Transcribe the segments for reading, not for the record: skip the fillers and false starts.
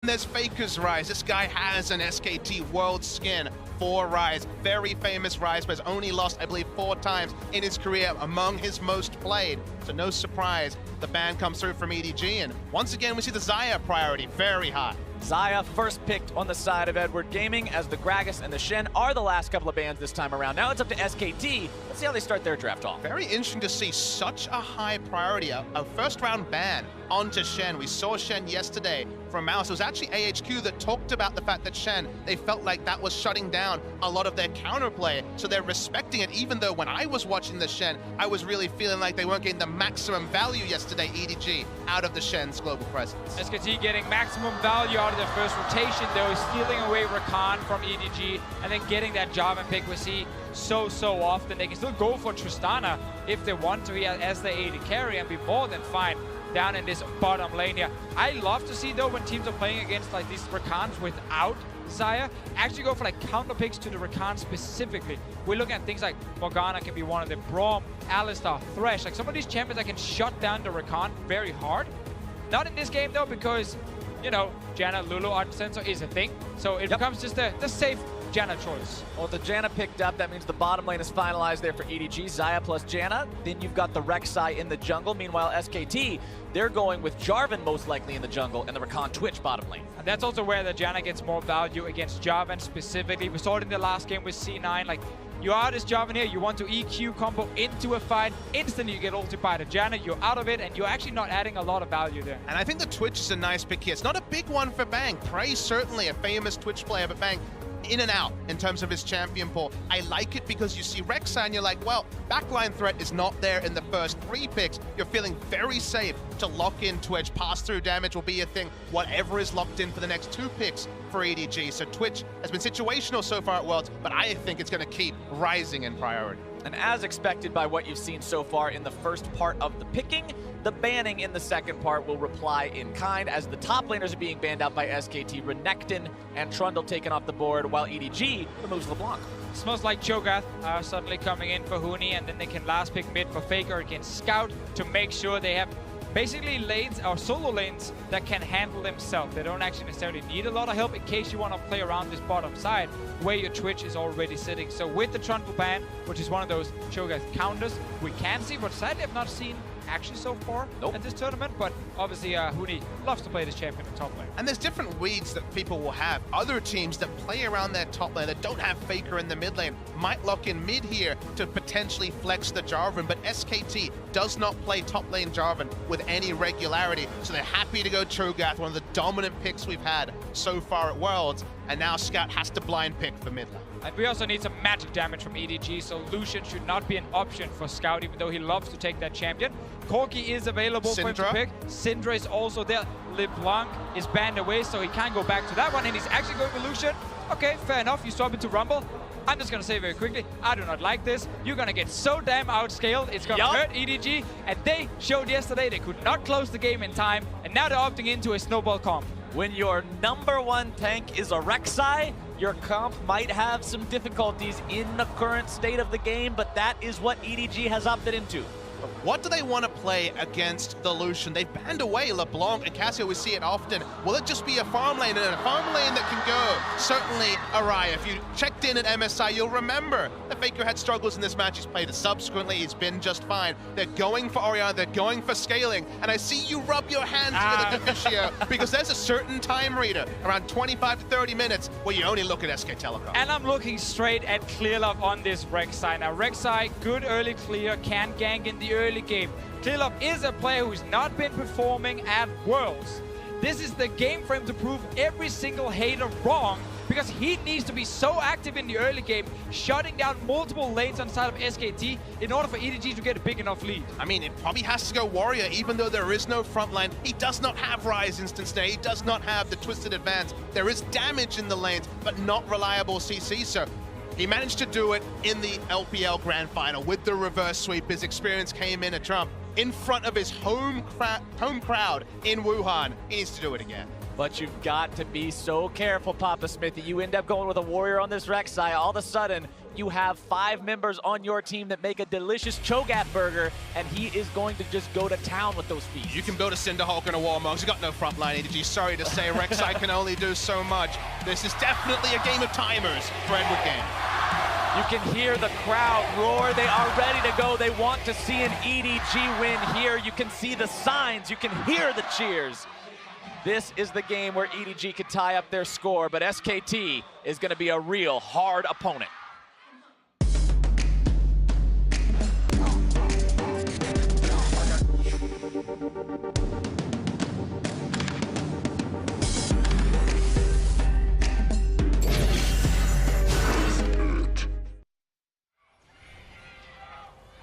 There's Faker's Rise. This guy has an SKT World skin for Rise. Very famous Rise, but has only lost, I believe, 4 times in his career, among his most played. So no surprise, the ban comes through from EDG. And once again, we see the Xayah priority very high. Xayah first picked on the side of Edward Gaming, as the Gragas and the Shen are the last couple of bans this time around. Now it's up to SKT. Let's see how they start their draft off. Very interesting to see such a high priority, a first round ban onto Shen. We saw Shen yesterday from Mouse. It was actually AHQ that talked about the fact that Shen, they felt like that was shutting down a lot of their counterplay, so they're respecting it, even though when I was watching the Shen, I was really feeling like they weren't getting the maximum value yesterday, EDG, out of the Shen's global presence. SKT getting maximum value out of their first rotation, though, stealing away Rakan from EDG, and then getting that Jarvan pick we see so often. They can still go for Tristana if they want to here as the AD carry and be more than fine down in this bottom lane here. I love to see, though, when teams are playing against like these Rakans without Xayah, actually go for like counter picks to the Rakan specifically. We're looking at things like Morgana can be one of them, Braum, Alistar, Thresh, like some of these champions that can shut down the Rakan very hard. Not in this game, though, because, you know, Janna Lulu Art Sensor is a thing, so it becomes just the safe Janna choice. Well, the Janna picked up, that means the bottom lane is finalized there for EDG. Xayah plus Janna. Then you've got the Rek'Sai in the jungle. Meanwhile, SKT, they're going with Jarvan most likely in the jungle and the Rakan Twitch bottom lane. And that's also where the Janna gets more value against Jarvan specifically. We saw it in the last game with C9. Like, you are this Jarvan here, you want to EQ combo into a fight, instantly you get ulted by the Janna, you're out of it, and you're actually not adding a lot of value there. And I think the Twitch is a nice pick here. It's not a big one for Bang. Prey, certainly a famous Twitch player, but Bang, in and out in terms of his champion pool. I like it because you see Rek'Sai and you're like, well, backline threat is not there in the first 3 picks. You're feeling very safe to lock in Twitch. Pass-through damage will be a thing, whatever is locked in for the next 2 picks for EDG. So Twitch has been situational so far at Worlds, but I think it's going to keep rising in priority. And as expected by what you've seen so far in the first part of the picking, the banning in the second part will reply in kind, as the top laners are being banned out by SKT, Renekton and Trundle taken off the board, while EDG removes LeBlanc. Smells like Cho'Gath suddenly coming in for Huni, and then they can last pick mid for Faker against Scout to make sure they have basically lanes or solo lanes that can handle themselves. They don't actually necessarily need a lot of help in case you want to play around this bottom side where your Twitch is already sitting. So with the Trundle ban, which is one of those Cho'Gath counters, we can see what sadly I've not seen actually so far at this tournament, but obviously Huni loves to play this champion in top lane. And there's different weeds that people will have. Other teams that play around their top lane that don't have Faker in the mid lane might lock in mid here to potentially flex the Jarvan, but SKT does not play top lane Jarvan with any regularity, so they're happy to go Cho'Gath, one of the dominant picks we've had so far at Worlds, and now Scout has to blind pick for mid lane. And we also need some magic damage from EDG, so Lucian should not be an option for Scout, even though he loves to take that champion. Corki is available for him to pick. Syndra is also there. LeBlanc is banned away, so he can't go back to that one, and he's actually going for Lucian. Okay, fair enough, you swap into Rumble. I'm just going to say very quickly, I do not like this. You're going to get so damn outscaled, it's going to hurt EDG, and they showed yesterday they could not close the game in time, and now they're opting into a snowball comp. When your #1 tank is a Rek'Sai, your comp might have some difficulties in the current state of the game, but that is what EDG has opted into. What do they want to play against the Lucian? They've banned away LeBlanc and Cassio, we see it often. Will it just be a farm lane, and a farm lane that can go? Certainly Araya. If you checked in at MSI, you'll remember that Faker had struggles in this match. He's played it subsequently, he's been just fine. They're going for Orianna, they're going for scaling, and I see you rub your hands with the Deficio, because there's a certain time reader, around 25 to 30 minutes, where you only look at SK Telecom. And I'm looking straight at Clearlove on this Rek'Sai. Now Rek'Sai, good early clear, can gank in the early game. Clearlove is a player who's not been performing at Worlds. This is the game for him to prove every single hater wrong, because he needs to be so active in the early game, shutting down multiple lanes on the side of SKT in order for EDG to get a big enough lead. I mean, it probably has to go Warrior, even though there is no front line. He does not have Rise Instance there. He does not have the Twisted Advance. There is damage in the lanes, but not reliable CC, so he managed to do it in the LPL Grand Final with the reverse sweep. His experience came in a trump in front of his home crowd in Wuhan. He needs to do it again. But you've got to be so careful, Papa Smithy. You end up going with a warrior on this Rek'Sai. All of a sudden, you have 5 members on your team that make a delicious Cho'Gath burger, and he is going to just go to town with those feasts. You can build a Cinderhulk and a Warmog. He's got no front line ADG. Sorry to say, Rek'Sai can only do so much. This is definitely a game of timers for Edward Game. You can hear the crowd roar. They are ready to go. They want to see an EDG win here. You can see the signs. You can hear the cheers. This is the game where EDG could tie up their score, but SKT is going to be a real hard opponent.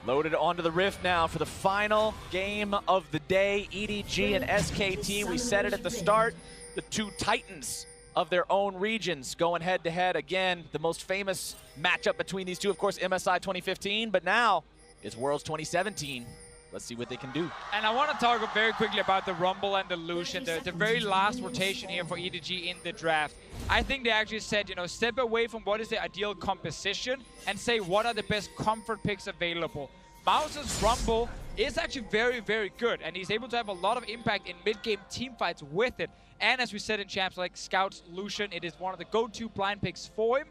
Loaded onto the Rift now for the final game of the day. EDG and SKT, we said it at the start, the 2 titans of their own regions going head to head. Again, the most famous matchup between these two, of course, MSI 2015, but now it's Worlds 2017. Let's see what they can do. And I want to talk very quickly about the Rumble and the Lucian, the very last rotation here for EDG in the draft. I think they actually said, you know, step away from what is the ideal composition and say what are the best comfort picks available. Mouse's Rumble is actually very, very good, and he's able to have a lot of impact in mid-game teamfights with it. And as we said in champs like Scout's Lucian, it is one of the go-to blind picks for him.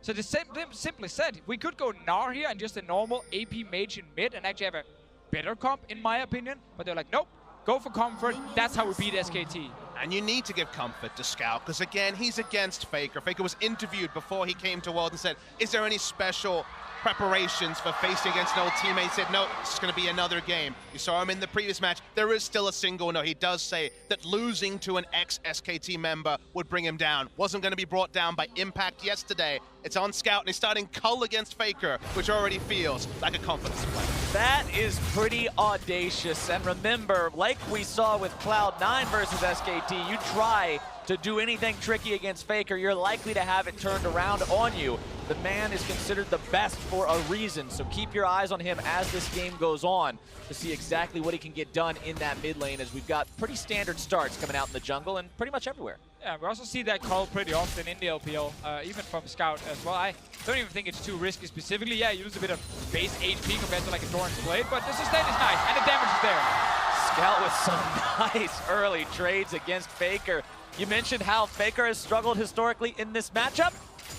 So they simply said, we could go Gnar here and just a normal AP mage in mid and actually have a better comp, in my opinion. But they're like, nope, go for comfort. That's how we beat SKT. And you need to give comfort to Scout, because again, he's against Faker. Faker was interviewed before he came to World and said, is there any special preparations for facing against an old teammate? He said, no, it's just going to be another game. You saw him in the previous match. There is still a single no. He does say that losing to an ex-SKT member would bring him down. Wasn't going to be brought down by Impact yesterday. It's on Scout, and he's starting Cull against Faker, which already feels like a confidence play. That is pretty audacious. And remember, like we saw with Cloud9 versus SKT, you try to do anything tricky against Faker, you're likely to have it turned around on you. The man is considered the best for a reason, so keep your eyes on him as this game goes on to see exactly what he can get done in that mid lane, as we've got pretty standard starts coming out in the jungle and pretty much everywhere. Yeah, we also see that call pretty often in the LPL, even from Scout as well. I don't even think it's too risky specifically. Yeah, you lose a bit of base HP compared to like a Doran's Blade, but the sustain is nice, and the damage is there. Scout with some nice early trades against Faker. You mentioned how Faker has struggled historically in this matchup.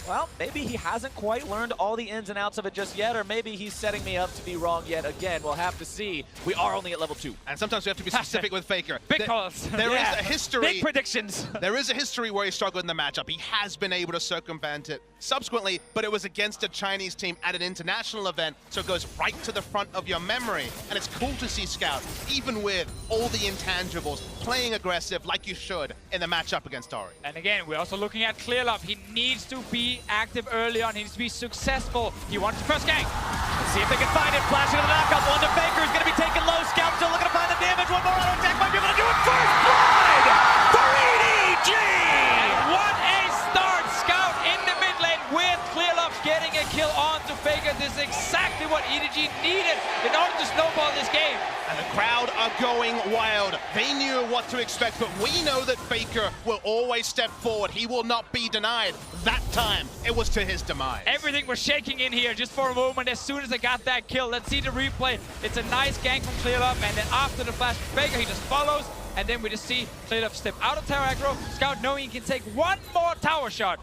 Well, maybe he hasn't quite learned all the ins and outs of it just yet, or maybe he's setting me up to be wrong yet again. We'll have to see. We are only at level 2. And sometimes we have to be specific with Faker. Big calls. There is a history. Big predictions. There is a history where he struggled in the matchup. He has been able to circumvent it subsequently, but it was against a Chinese team at an international event, so it goes right to the front of your memory. And it's cool to see Scout, even with all the intangibles, playing aggressive like you should in the matchup against Ori. And again, we're also looking at Clearlove. He needs to be active early on. He needs to be successful. He wants the first gank. Let's see if they can find it. Flashing to the knockup. One to Faker is going to be taken low. Scout still looking to find the damage. One more auto attack might be able to do it. First blood for EDG! And what a start! Scout in the mid lane with Clearlove getting a kill on to Faker. This is exactly what EDG needed in order to snowball this game. And the crowd are going wild. They knew what to expect, but we know that Faker will always step forward. He will not be denied. That time, it was to his demise. Everything was shaking in here just for a moment as soon as I got that kill. Let's see the replay. It's a nice gank from Clearlove, and then after the flash from Faker, he just follows, and then we just see Clearlove step out of tower aggro. Scout knowing he can take one more tower shot.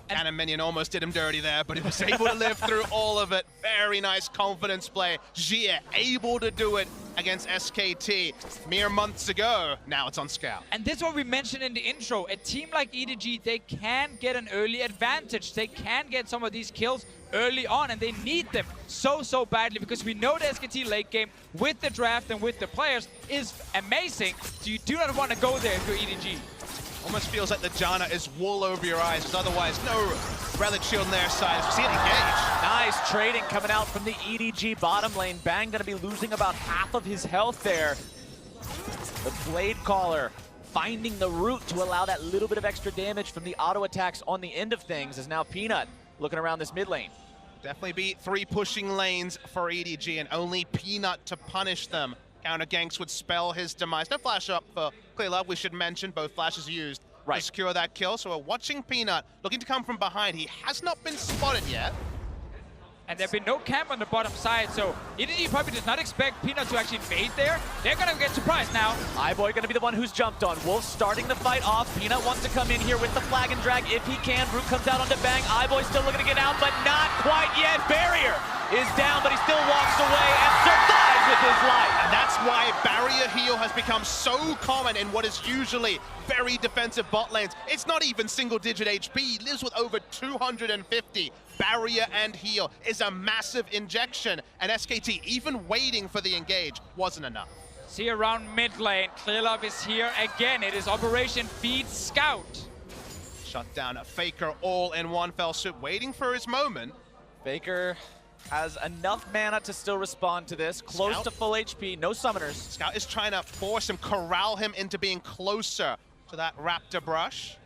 Cannon Minion almost did him dirty there, but he was able to live through all of it. Very nice confidence play. Jia able to do it against SKT mere months ago. Now it's on Scout. And this is what we mentioned in the intro. A team like EDG, they can get an early advantage. They can get some of these kills early on, and they need them so badly, because we know the SKT late game with the draft and with the players is amazing. So you do not want to go there if you're EDG. Almost feels like the Janna is wool over your eyes, because otherwise no relic shield on their side. As we see it engage. Nice trading coming out from the EDG bottom lane. Bang gonna be losing about half of his health there. The Blade Caller finding the root to allow that little bit of extra damage from the auto attacks on the end of things, as now Peanut looking around this mid lane. Definitely beat 3 pushing lanes for EDG, and only Peanut to punish them Counter ganks would spell his demise. No flash up for clearlove. We should mention both flashes used to secure that kill. So we're watching Peanut looking to come from behind. He has not been spotted yet. And there's been no camp on the bottom side, so EDG probably does not expect Peanut to actually invade there. They're gonna get surprised now. iBoy gonna be the one who's jumped on. Wolf starting the fight off. Peanut wants to come in here with the flag and drag if he can. Root comes out onto Bang. iBoy still looking to get out, but not quite yet. Barrier is down, but he still walks away and survives with his life. And that's why barrier heal has become so common in what is usually very defensive bot lanes. It's not even single-digit HP. He lives with over 250. Barrier and heal is a massive injection, and SKT, even waiting for the engage, wasn't enough. See around mid lane, clearlove is here again. It is Operation Feed Scout. Shut down a Faker all in one fell swoop, waiting for his moment. Faker has enough mana to still respond to this. Close Scout. to full HP, no summoners. Scout is trying to force him, corral him into being closer to that Raptor brush.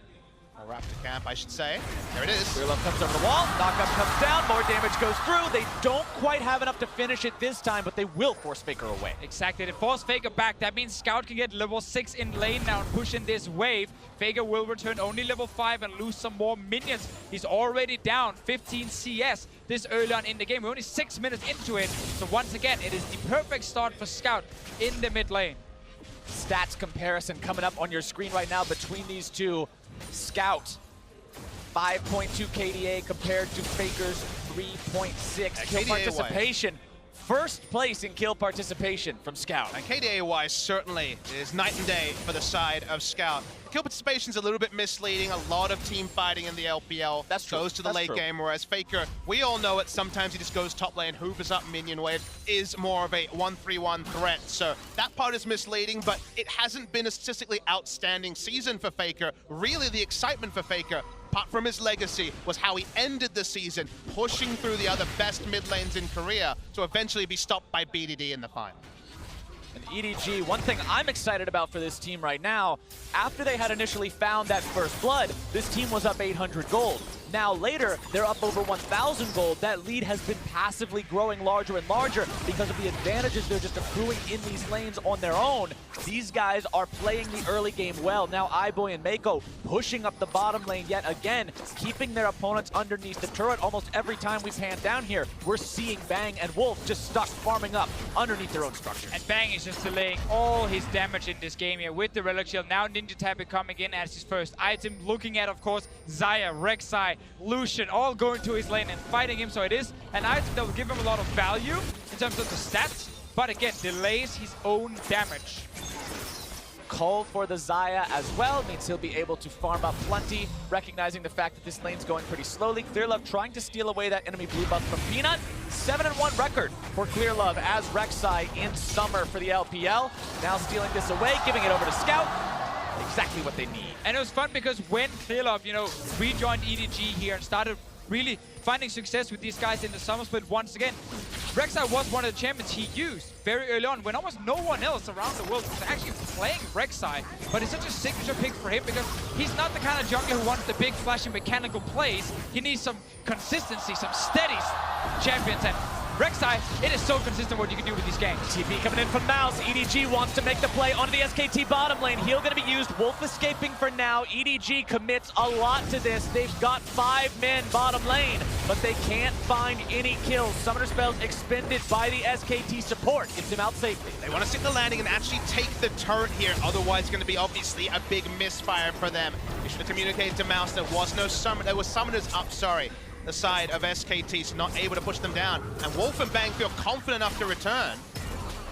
Or Raptor camp, I should say. There it is. clearlove comes over the wall, knockup comes down, more damage goes through. They don't quite have enough to finish it this time, but they will force Faker away. Exactly, they force Faker back. That means Scout can get level 6 in lane now and push in this wave. Faker will return only level 5 and lose some more minions. He's already down 15 CS this early on in the game. We're only 6 minutes into it. So once again, it is the perfect start for Scout in the mid lane. Stats comparison coming up on your screen right now between these two. Scout, 5.2 KDA compared to Faker's 3.6. Kill KDA participation. First place in kill participation from Scout. And KDA-wise certainly is night and day for the side of Scout. Kill participation's a little bit misleading. A lot of team fighting in the LPL. That's true. Goes to the late game, whereas Faker, we all know it, sometimes he just goes top lane, hoovers up minion wave, is more of a 1-3-1 threat. So that part is misleading, but it hasn't been a statistically outstanding season for Faker. Really, the excitement for Faker, apart from his legacy, was how he ended the season, pushing through the other best mid lanes in Korea to eventually be stopped by BDD in the final. And EDG, one thing I'm excited about for this team right now, after they had initially found that first blood, this team was up 800 gold. Now later, they're up over 1,000 gold. That lead has been passively growing larger and larger because of the advantages they're just accruing in these lanes on their own. These guys are playing the early game well. Now iBoy and Mako pushing up the bottom lane yet again, keeping their opponents underneath the turret. Almost every time we pan down here, we're seeing Bang and Wolf just stuck farming up underneath their own structures. And Bang is just delaying all his damage in this game here with the Relic Shield. Now Ninja Tabby coming in as his first item. Looking at, of course, Xayah, Rek'Sai, Lucian, all going to his lane and fighting him. So it is an item that will give him a lot of value in terms of the stats, but again, delays his own damage. Call for the Xayah as well, means he'll be able to farm up plenty, recognizing the fact that this lane's going pretty slowly. clearlove trying to steal away that enemy blue buff from Peanut. 7-1 record for clearlove as Rek'Sai in summer for the LPL. Now stealing this away, giving it over to Scout. Exactly what they need. And it was fun because when clearlove, rejoined EDG here and started really finding success with these guys in the summer split once again, Rek'Sai was one of the champions he used very early on when almost no one else around the world was actually playing Rek'Sai. But it's such a signature pick for him because he's not the kind of jungler who wants the big flashy mechanical plays. He needs some consistency, some steady champions, and Rek'Sai, it is so consistent what you can do with these games. TP coming in from Mouse. EDG wants to make the play onto the SKT bottom lane. Heal going to be used. Wolf escaping for now. EDG commits a lot to this. They've got 5 men bottom lane, but they can't find any kills. Summoner spells expended by the SKT support. Gets him out safely. They want to stick the landing and actually take the turret here. Otherwise, it's going to be obviously a big misfire for them. You should have communicated to Mouse there was no summon. There was summoners up, sorry. The side of SKT, so not able to push them down. And Wolf and Bang feel confident enough to return.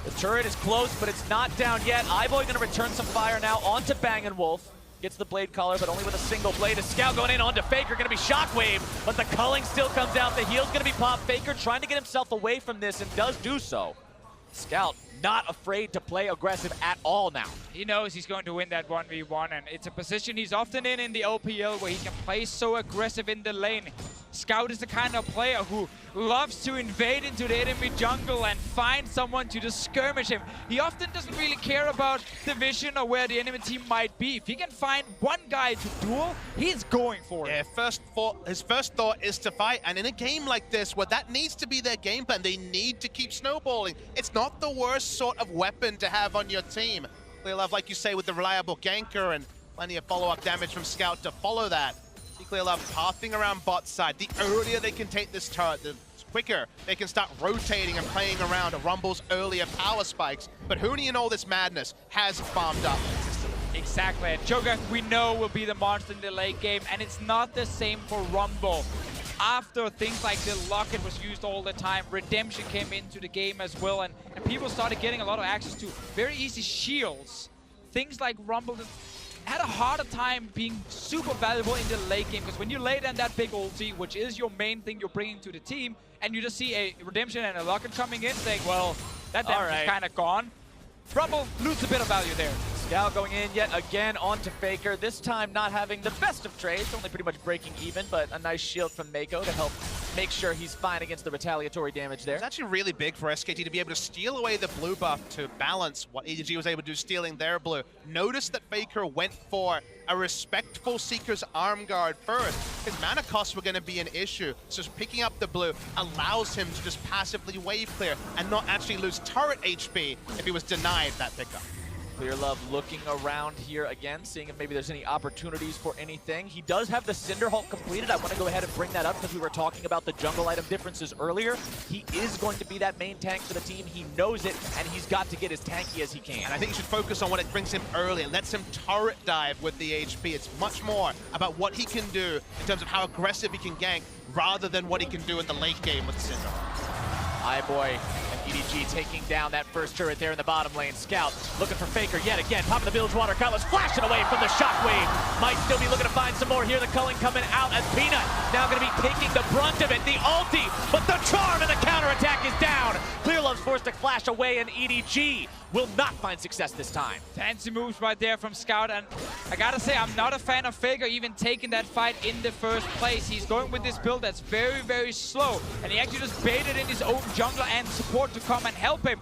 The turret is close, but it's not down yet. iBoy going to return some fire now onto Bang and Wolf. Gets the blade collar, but only with a single blade. A Scout going in onto Faker, going to be Shockwave, but the culling still comes out. The heal's going to be popped. Faker trying to get himself away from this and does do so. Scout not afraid to play aggressive at all now. He knows he's going to win that 1v1, and it's a position he's often in the LPL where he can play so aggressive in the lane. Scout is the kind of player who loves to invade into the enemy jungle and find someone to just skirmish him. He often doesn't really care about the vision or where the enemy team might be. If he can find one guy to duel, he's going for it. Yeah, his first thought is to fight, and in a game like this where that needs to be their game plan, they need to keep snowballing. It's not the worst sort of weapon to have on your team. Clearlove, like you say, with the reliable ganker and plenty of follow-up damage from Scout to follow that. See Clearlove pathing around bot side. The earlier they can take this turret, the quicker they can start rotating and playing around Rumble's earlier power spikes. But Huni in all this madness has farmed up consistently. Exactly. And Cho'Gath, we know, will be the monster in the late game, and it's not the same for Rumble. After things like the Locket was used all the time, Redemption came into the game as well, and people started getting a lot of access to very easy shields. Things like Rumble had a harder time being super valuable in the late game, because when you lay down that big ulti, which is your main thing you're bringing to the team, and you just see a Redemption and a Locket coming in saying, well, that damage is kind of gone, Rumble loses a bit of value there. Scout going in yet again onto Faker, this time not having the best of trades, only pretty much breaking even, but a nice shield from Mako to help make sure he's fine against the retaliatory damage there. It's actually really big for SKT to be able to steal away the blue buff to balance what EDG was able to do stealing their blue. Notice that Faker went for a respectful Seeker's arm guard first. His mana costs were going to be an issue, so just picking up the blue allows him to just passively wave clear and not actually lose turret HP if he was denied that pickup. Clearlove looking around here again, seeing if maybe there's any opportunities for anything. He does have the Cinderhulk completed. I want to go ahead and bring that up because we were talking about the jungle item differences earlier. He is going to be that main tank for the team. He knows it, and he's got to get as tanky as he can. And I think you should focus on what it brings him early. It lets him turret dive with the HP. It's much more about what he can do in terms of how aggressive he can gank rather than what he can do in the late game with the Cinderhulk. Highboy and EDG taking down that first turret there in the bottom lane. Scout looking for Faker yet again. Popping the Bilgewater Cutlass, flashing away from the shockwave. Might still be looking to find some more here. The culling coming out as Peanut now going to be taking the brunt of it. The ulti, but the charm and the counterattack is down. Clearlove's forced to flash away, and EDG will not find success this time. Fancy moves right there from Scout, and I gotta say, I'm not a fan of Faker even taking that fight in the first place. He's going with this build that's very, very slow, and he actually just baited in his own jungler and support to come and help him.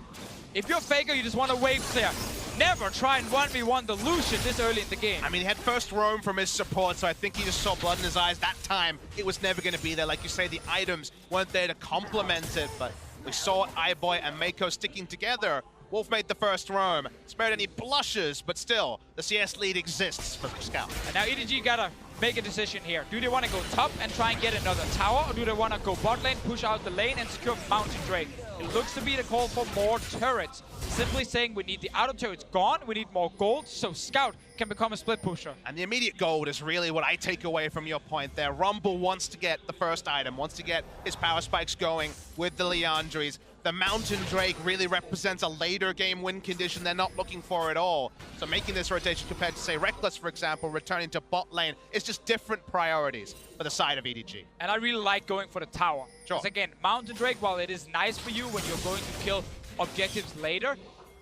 If you're Faker, you just want to wave clear. Never try and 1v1 the Lucian this early in the game. I mean, he had first roam from his support, so I think he just saw blood in his eyes. That time, it was never going to be there. Like you say, the items weren't there to complement it, but we saw Highboy and Mako sticking together. Wolf made the first roam, spared any blushes, but still, the CS lead exists for Scout. And now EDG gotta make a decision here. Do they want to go top and try and get another tower, or do they want to go bot lane, push out the lane, and secure Mountain Drake? It looks to be the call for more turrets. Simply saying we need the outer turrets gone, we need more gold, so Scout can become a split pusher. And the immediate gold is really what I take away from your point there. Rumble wants to get the first item, wants to get his power spikes going with the Liandry's. The Mountain Drake really represents a later game win condition they're not looking for at all. So making this rotation compared to, say, Reckless, for example, returning to bot lane, is just different priorities for the side of EDG. And I really like going for the tower. Sure. Because again, Mountain Drake, while it is nice for you when you're going to kill objectives later,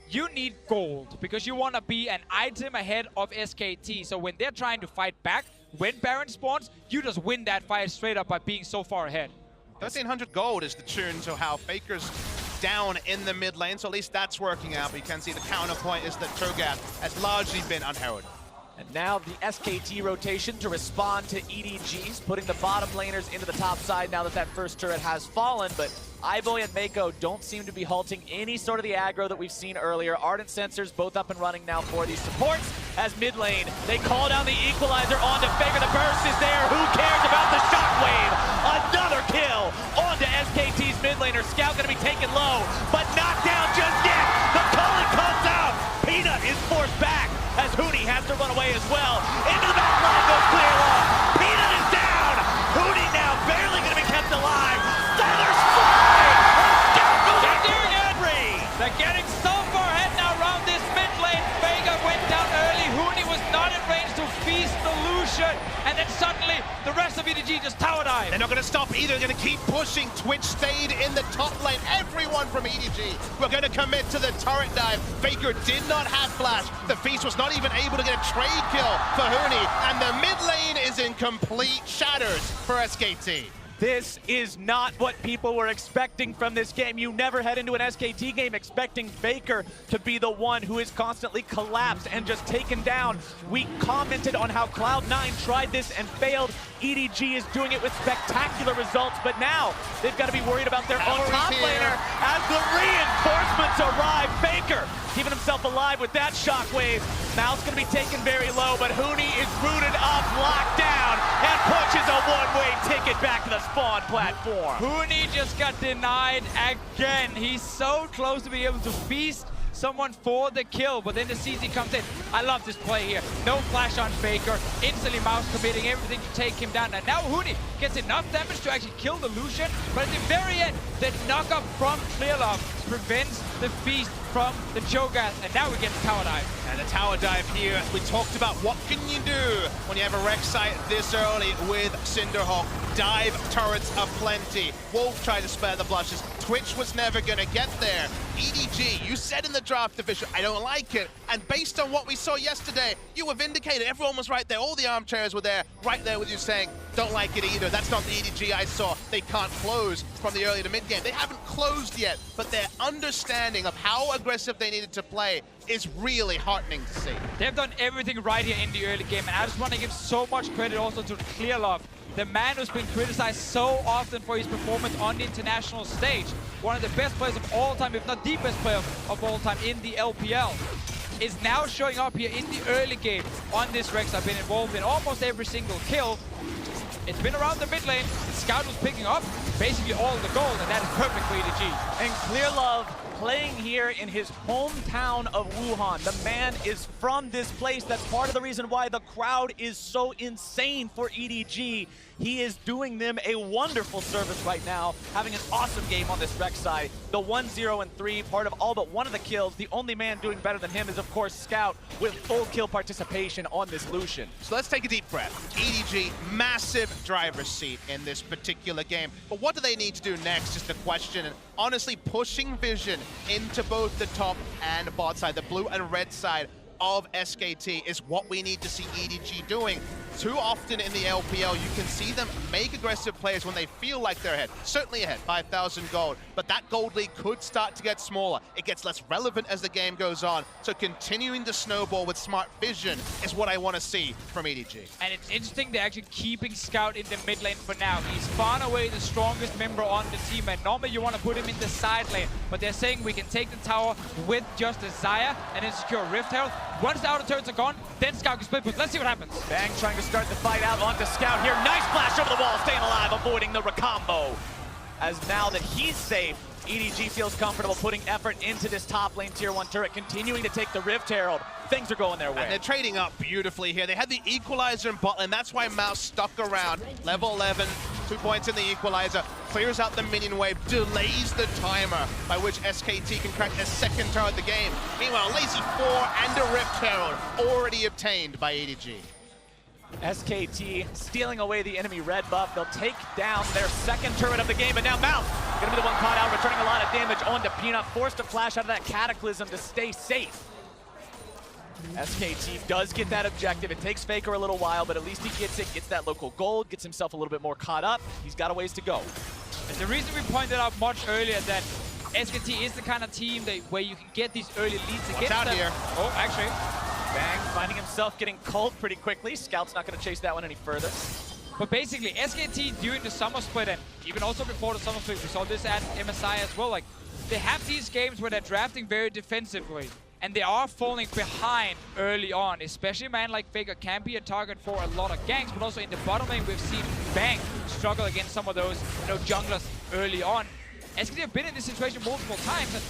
you need gold because you want to be an item ahead of SKT. So when they're trying to fight back, when Baron spawns, you just win that fight straight up by being so far ahead. 1300 gold is the tune to how Faker's down in the mid lane, so at least that's working out. But you can see the counterpoint is that Cho'Gath has largely been unheralded. And now the SKT rotation to respond to EDG's, putting the bottom laners into the top side now that that first turret has fallen. But Highboy and Mako don't seem to be halting any sort of the aggro that we've seen earlier. Ardent Sensors both up and running now for these supports. As mid lane, they call down the equalizer onto Faker. The burst is there. Who cares about the shockwave? Another kill onto SKT's mid laner. Scout going to be taken low, but not down just yet. The culling comes out. Peanut is forced back as Huni has to run away as well. Into the back line goes Clearlove. Peanut is down. Huni now barely going to be kept alive. Feathers fly. Scout goes out doing it. They're getting so far ahead now around this mid lane. Vega went down early. Huni was not in range to feast the Lucian. And then suddenly, the rest of EDG just tower dive. They're not going to stop either. They're going to keep pushing. Twitch stayed in the top lane. Everyone from EDG were going to commit to the turret dive. Faker did not have flash. The Feast was not even able to get a trade kill for Huni. And the mid lane is in complete shatters for SKT. This is not what people were expecting from this game. You never head into an SKT game expecting Faker to be the one who is constantly collapsed and just taken down. We commented on how Cloud9 tried this and failed. EDG is doing it with spectacular results, but now they've got to be worried about their own top laner as the reinforcements arrive. Faker keeping himself alive with that shockwave. Mouth's going to be taken very low, but Huni is rooted up, locked down, and pushes a one-way ticket back to the spawn platform. Huni just got denied again. He's so close to be able to feast someone for the kill, but then the CZ comes in. I love this play here. No flash on Faker. Instantly Mouse committing everything to take him down. And now Huni gets enough damage to actually kill the Lucian, but at the very end, the knockup from Clearlove prevents the feast from the Cho'Gath, and now we get the tower dive. And the tower dive here, we talked about what can you do when you have a wreck site this early with Cinderhawk. Dive turrets aplenty. Wolf tried to spare the blushes. Twitch was never gonna get there. EDG, you said in the draft division, I don't like it. And based on what we saw yesterday, you were vindicated. Everyone was right there. All the armchairs were there, right there with you saying, don't like it either. That's not the EDG I saw. They can't close from the early to mid game. They haven't closed yet, but their understanding of how aggressive they needed to play is really heartening to see. They've done everything right here in the early game, and I just want to give so much credit also to Clearlove, the man who's been criticized so often for his performance on the international stage. One of the best players of all time, if not the best player of all time in the LPL, is now showing up here in the early game on this Rex. I've been involved in almost every single kill. It's been around the mid lane. The Scout was picking up basically all the gold, and that is perfect for EDG. And Clearlove playing here in his hometown of Wuhan. The man is from this place. That's part of the reason why the crowd is so insane for EDG. He is doing them a wonderful service right now, having an awesome game on this Rex side. The 1-0 and 3, part of all but one of the kills. The only man doing better than him is, of course, Scout, with full kill participation on this Lucian. So let's take a deep breath. EDG, massive driver's seat in this particular game. But what do they need to do next is the question. And honestly, pushing Vision into both the top and bot side, the blue and red side of SKT, is what we need to see EDG doing. Too often in the LPL, you can see them make aggressive plays when they feel like they're ahead. Certainly ahead, 5,000 gold, but that gold lead could start to get smaller. It gets less relevant as the game goes on, so continuing to snowball with smart vision is what I want to see from EDG. And it's interesting they're actually keeping Scout in the mid lane for now. He's far and away the strongest member on the team, and normally you want to put him in the side lane, but they're saying we can take the tower with just a Xayah and then secure Rift Herald. Once the outer turrets are gone, then Scout can split push. Let's see what happens. Bang trying to start the fight out onto Scout here. Nice flash over the wall, staying alive, avoiding the recombo. As now that he's safe, EDG feels comfortable putting effort into this top lane tier 1 turret, continuing to take the Rift Herald. Things are going their way. And they're trading up beautifully here. They had the equalizer in bot lane. That's why Mouse stuck around. Level 11, 2 points in the equalizer. Clears out the minion wave, delays the timer by which SKT can crack their second turret of the game. Meanwhile, Lazy 4 and a Rift Herald already obtained by EDG. SKT stealing away the enemy red buff. They'll take down their second turret of the game, but now Mouth gonna be the one caught out, returning a lot of damage onto Peanut, forced to flash out of that Cataclysm to stay safe. SKT does get that objective. It takes Faker a little while, but at least he gets it, gets that local gold, gets himself a little bit more caught up. He's got a ways to go. And the reason we pointed out much earlier that SKT is the kind of team where you can get these early leads against them. Here. Oh, actually. Bang, finding himself getting cold pretty quickly. Scout's not going to chase that one any further. But basically, SKT during the summer split, and even also before the summer split, we saw this at MSI as well, like, they have these games where they're drafting very defensively, and they are falling behind early on, especially a man like Faker can be a target for a lot of ganks, but also in the bottom lane, we've seen Bang struggle against some of those, junglers early on. SKT have been in this situation multiple times, and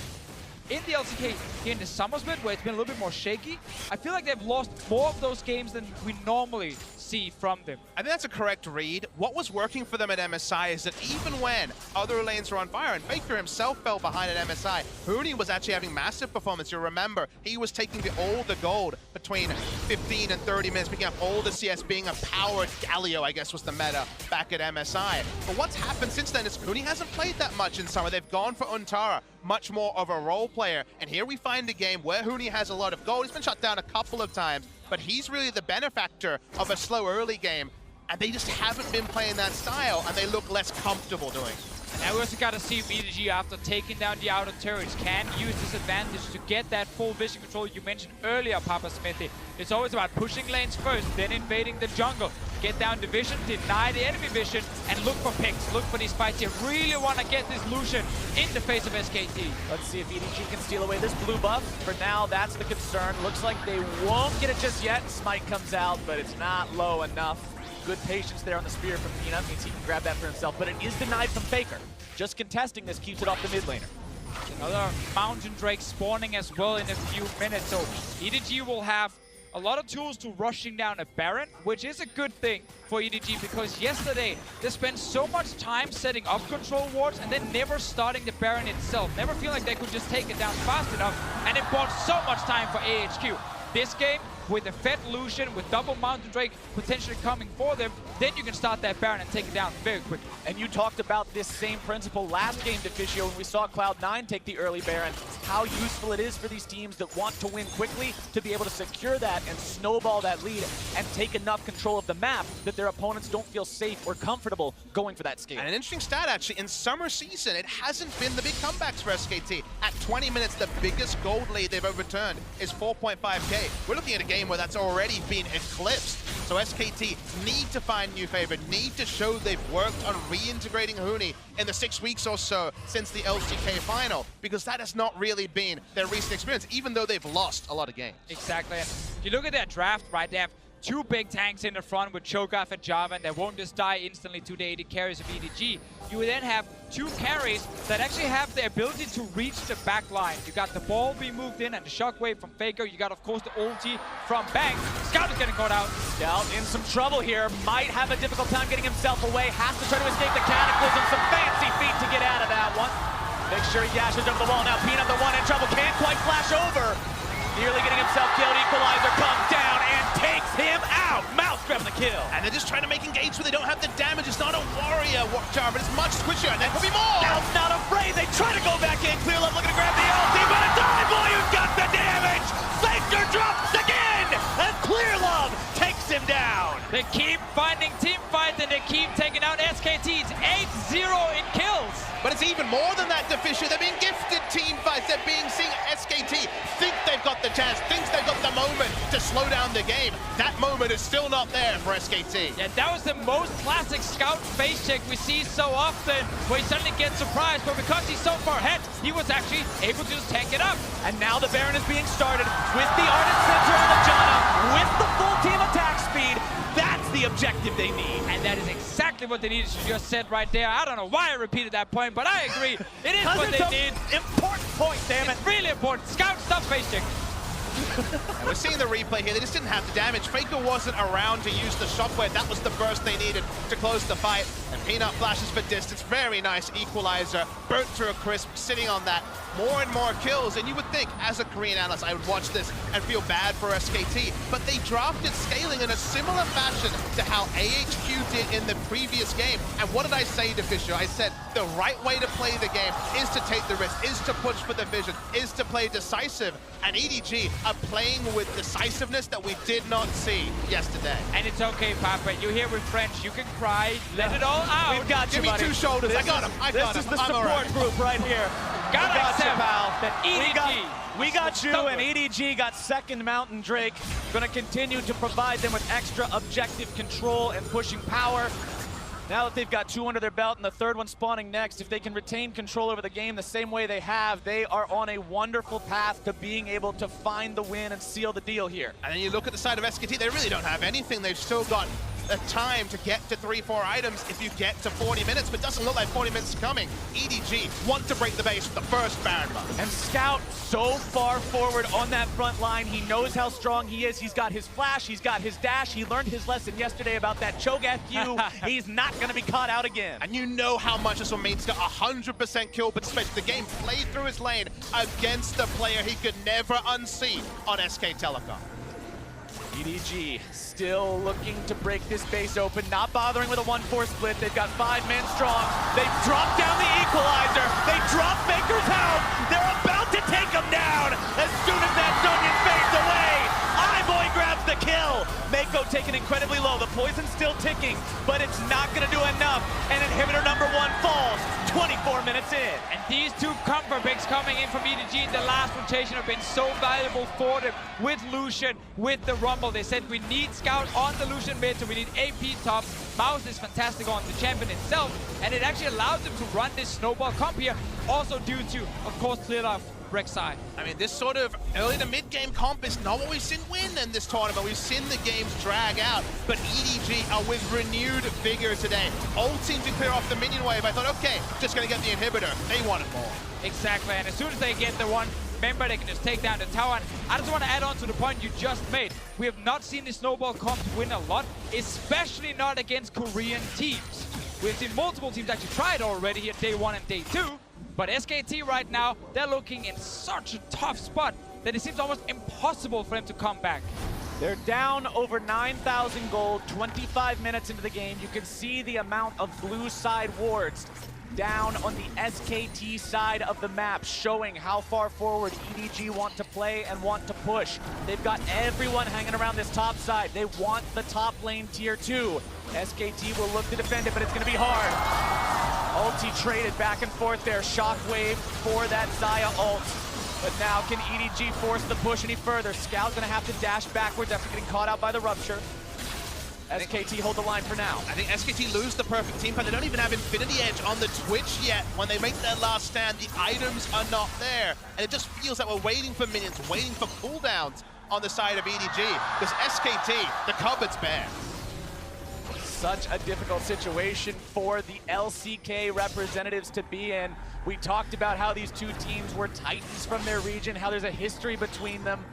in the LCK here in the summer split, where it's been a little bit more shaky, I feel like they've lost more of those games than we normally see from them. I think that's a correct read. What was working for them at MSI is that even when other lanes were on fire, and Faker himself fell behind at MSI, Huni was actually having massive performance. You'll remember, he was taking all the gold between 15 and 30 minutes, picking up all the CS, being a powered Galio, I guess was the meta back at MSI. But what's happened since then is Huni hasn't played that much in summer. They've gone for Untara, much more of a role player. And here we find a game where Huni has a lot of gold. He's been shut down a couple of times, but he's really the benefactor of a slow early game. and they just haven't been playing that style, and they look less comfortable doing it. Now we also got to see if EDG, after taking down the outer turrets, can use this advantage to get that full vision control you mentioned earlier, Papa Smithy. It's always about pushing lanes first, then invading the jungle. Get down the vision, deny the enemy vision, and look for picks. Look for these fights. You really want to get this Lucian in the face of SKT. Let's see if EDG can steal away this blue buff. For now, that's the concern. Looks like they won't get it just yet. Smite comes out, but it's not low enough. Good patience there on the spear from Peanut, means he can grab that for himself, but it is denied from Faker. Just contesting this keeps it off the mid laner. Another Mountain Drake spawning as well in a few minutes, so EDG will have a lot of tools to rushing down a Baron, which is a good thing for EDG, because yesterday they spent so much time setting up control wards and then never starting the Baron itself. Never feel like they could just take it down fast enough, and it bought so much time for AHQ. This game, with a Fed Lucian, with double Mountain Drake potentially coming for them, then you can start that Baron and take it down very quickly. And you talked about this same principle last game, Deficio, when we saw Cloud9 take the early Baron, how useful it is for these teams that want to win quickly to be able to secure that and snowball that lead and take enough control of the map that their opponents don't feel safe or comfortable going for that scale. And an interesting stat, actually, in summer season, it hasn't been the big comebacks for SKT. At 20 minutes, the biggest gold lead they've overturned is 4.5k. We're looking at a game where that's already been eclipsed. So SKT need to find new favor, need to show they've worked on reintegrating Huni in the 6 weeks or so since the LCK final, because that has not really been their recent experience, even though they've lost a lot of games. Exactly. And if you look at their draft, right, they have two big tanks in the front with Cho'Gath and Jarvan that won't just die instantly to the AD carries of EDG. You will then have two carries that actually have the ability to reach the back line. You got the ball being moved in and the shockwave from Faker. You got, of course, the ulti from Bang. Scout is getting caught out. Scout in some trouble here. Might have a difficult time getting himself away. Has to try to escape the Cataclysm. Some fancy feet to get out of that one. Make sure he dashes over the wall. Now Peanut, the one in trouble, can't quite flash over. Nearly getting himself killed. Equalizer comes down and takes him out. Mouse grabbing the kill. And they're just trying to make engage where they don't have the damage. It's not a warrior, Jarvan. It's much squishier, and there could be more. Now not afraid. They try to go back in. Clear Love looking to grab the ulti, but a dive boy who's got the damage. Faker drops again, and Clear Love takes him down. They keep finding team fights and they keep taking out SKT. It's 8-0 in kills. But it's even more than that, Deficio. They're being gifted team fights. They're being seen. SKT think they've got the chance, thinks they've got the moment to slow down the game. That moment is still not there for SKT. Yeah, that was the most classic Scout face check we see so often, where he suddenly gets surprised, but because he's so far ahead, he was actually able to just tank it up. And now the Baron is being started with the Ardent Center on the Janna, with the full team attack speed. That's the objective they need. And that is exactly what they needed. You just said right there. I don't know why I repeated that point, but I agree. It is what they need. Important point, damn it. It's really important. Scout, stop face check. And we're seeing the replay here. They just didn't have the damage. Faker wasn't around to use the shockwave. That was the burst they needed to close the fight. And Peanut flashes for distance. Very nice equalizer. Burnt to a crisp, sitting on that. More and more kills. And you would think, as a Korean analyst, I would watch this and feel bad for SKT. But they drafted scaling in a similar fashion to how AHQ did in the previous game. And what did I say, Deficio? I said the right way to play the game is to take the risk, is to push for the vision, is to play decisive. And EDG are playing with decisiveness that we did not see yesterday. And it's okay, Papa. You're here with French. You can cry. Let it all out. We've got you, Give me buddy. two shoulders. I got him. I got him. This is the I'm support all right. group right here. Gotta accept that EDG. We got you, Stubborn. and EDG got second Mountain Drake. Going to continue to provide them with extra objective control and pushing power. Now that they've got two under their belt and the third one spawning next, if they can retain control over the game the same way they have, they are on a wonderful path to being able to find the win and seal the deal here. And then you look at the side of SKT, they really don't have anything. They've still got a time to get to 3-4 items if you get to 40 minutes, but doesn't look like 40 minutes is coming. EDG want to break the base with the first Baron buff. And Scout so far forward on that front line. He knows how strong he is. He's got his flash, he's got his dash. He learned his lesson yesterday about that Cho'Gath Q. He's not going to be caught out again. And you know how much this will mean. He's got 100% kill participation. The game played through his lane against the player he could never unsee on SK Telecom. EDG still looking to break this base open, not bothering with a 1-4 split. They've got 5 men strong. They've dropped down the equalizer. They drop Faker's house. They're about to take him down as soon as that Zonian fades away. Boy grabs the kill. Mako taken incredibly low. The poison's still ticking, but it's not going to do enough. And inhibitor number 1 falls 24 minutes in. And these two comfort picks coming in from EDG in the last rotation have been so valuable for them with Lucian, with the Rumble. They said we need Scout on the Lucian mid, so we need AP top. Mouse is fantastic on the champion itself, and it actually allows them to run this snowball comp here, also due to, of course, clear off Rek'Sai. I mean, this sort of early to mid-game comp is not what we've seen win in this tournament. We've seen the games drag out, but EDG are with renewed vigor today. Old team to clear off the minion wave. I thought, okay, just gonna get the inhibitor. They wanted more. Exactly, and as soon as they get the one, remember, they can just take down the tower. And I just want to add on to the point you just made. We have not seen the snowball comps win a lot, especially not against Korean teams. We've seen multiple teams actually try it already here, day 1 and day 2. But SKT right now, they're looking in such a tough spot that it seems almost impossible for them to come back. They're down over 9,000 gold, 25 minutes into the game. You can see the amount of blue side wards down on the SKT side of the map, showing how far forward EDG want to play and want to push. They've got everyone hanging around this top side. They want the top lane tier 2. SKT will look to defend it, but it's going to be hard. Ulti traded back and forth there. Shockwave for that Xayah ult. But now can EDG force the push any further? Scout going to have to dash backwards after getting caught out by the Rupture. SKT hold the line for now. I think SKT lose the perfect team, but they don't even have Infinity Edge on the Twitch yet. When they make their last stand, the items are not there. And it just feels like we're waiting for minions, waiting for cooldowns on the side of EDG. Because SKT, the cupboard's bare. Such a difficult situation for the LCK representatives to be in. We talked about how these two teams were titans from their region, how there's a history between them.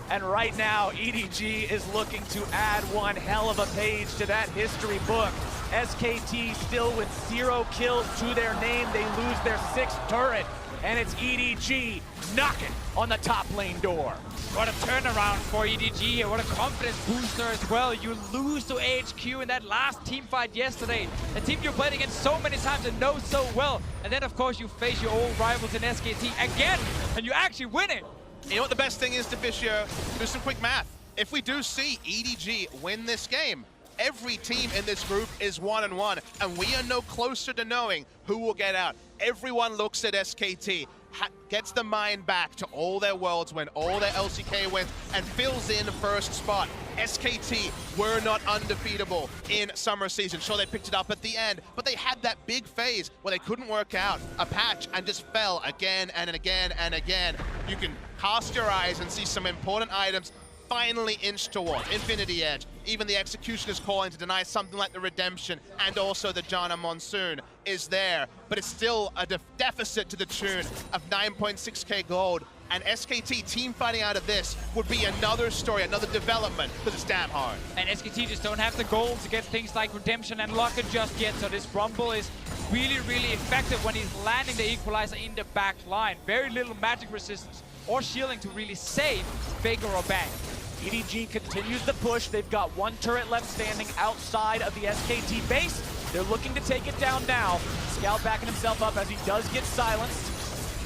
And right now, EDG is looking to add one hell of a page to that history book. SKT still with 0 kills to their name. They lose their 6th turret, and it's EDG knocking on the top lane door. What a turnaround for EDG here. What a confidence booster as well. You lose to AHQ in that last team fight yesterday. A team you played against so many times and know so well. And then, of course, you face your old rivals in SKT again, and you actually win it. You know what the best thing is, Deficio? Do some quick math. If we do see EDG win this game, every team in this group is 1-1, and we are no closer to knowing who will get out. Everyone looks at SKT, gets the mind back to all their worlds win, all their LCK wins, and fills in first spot. SKT were not undefeatable in summer season. Sure, they picked it up at the end, but they had that big phase where they couldn't work out a patch and just fell again and again and again. You can cast your eyes and see some important items finally inch towards Infinity Edge. Even the Executioner's calling to deny something like the Redemption, and also the Janna Monsoon is there, but it's still a deficit to the tune of 9.6k gold. And SKT team fighting out of this would be another story, another development, because it's damn hard. And SKT just don't have the gold to get things like Redemption and Locket just yet, so this Rumble is really, really effective when he's landing the Equalizer in the back line. Very little magic resistance or shielding to really save Faker or Bang. EDG continues the push. They've got 1 turret left standing outside of the SKT base. They're looking to take it down now. Scout backing himself up as he does get silenced.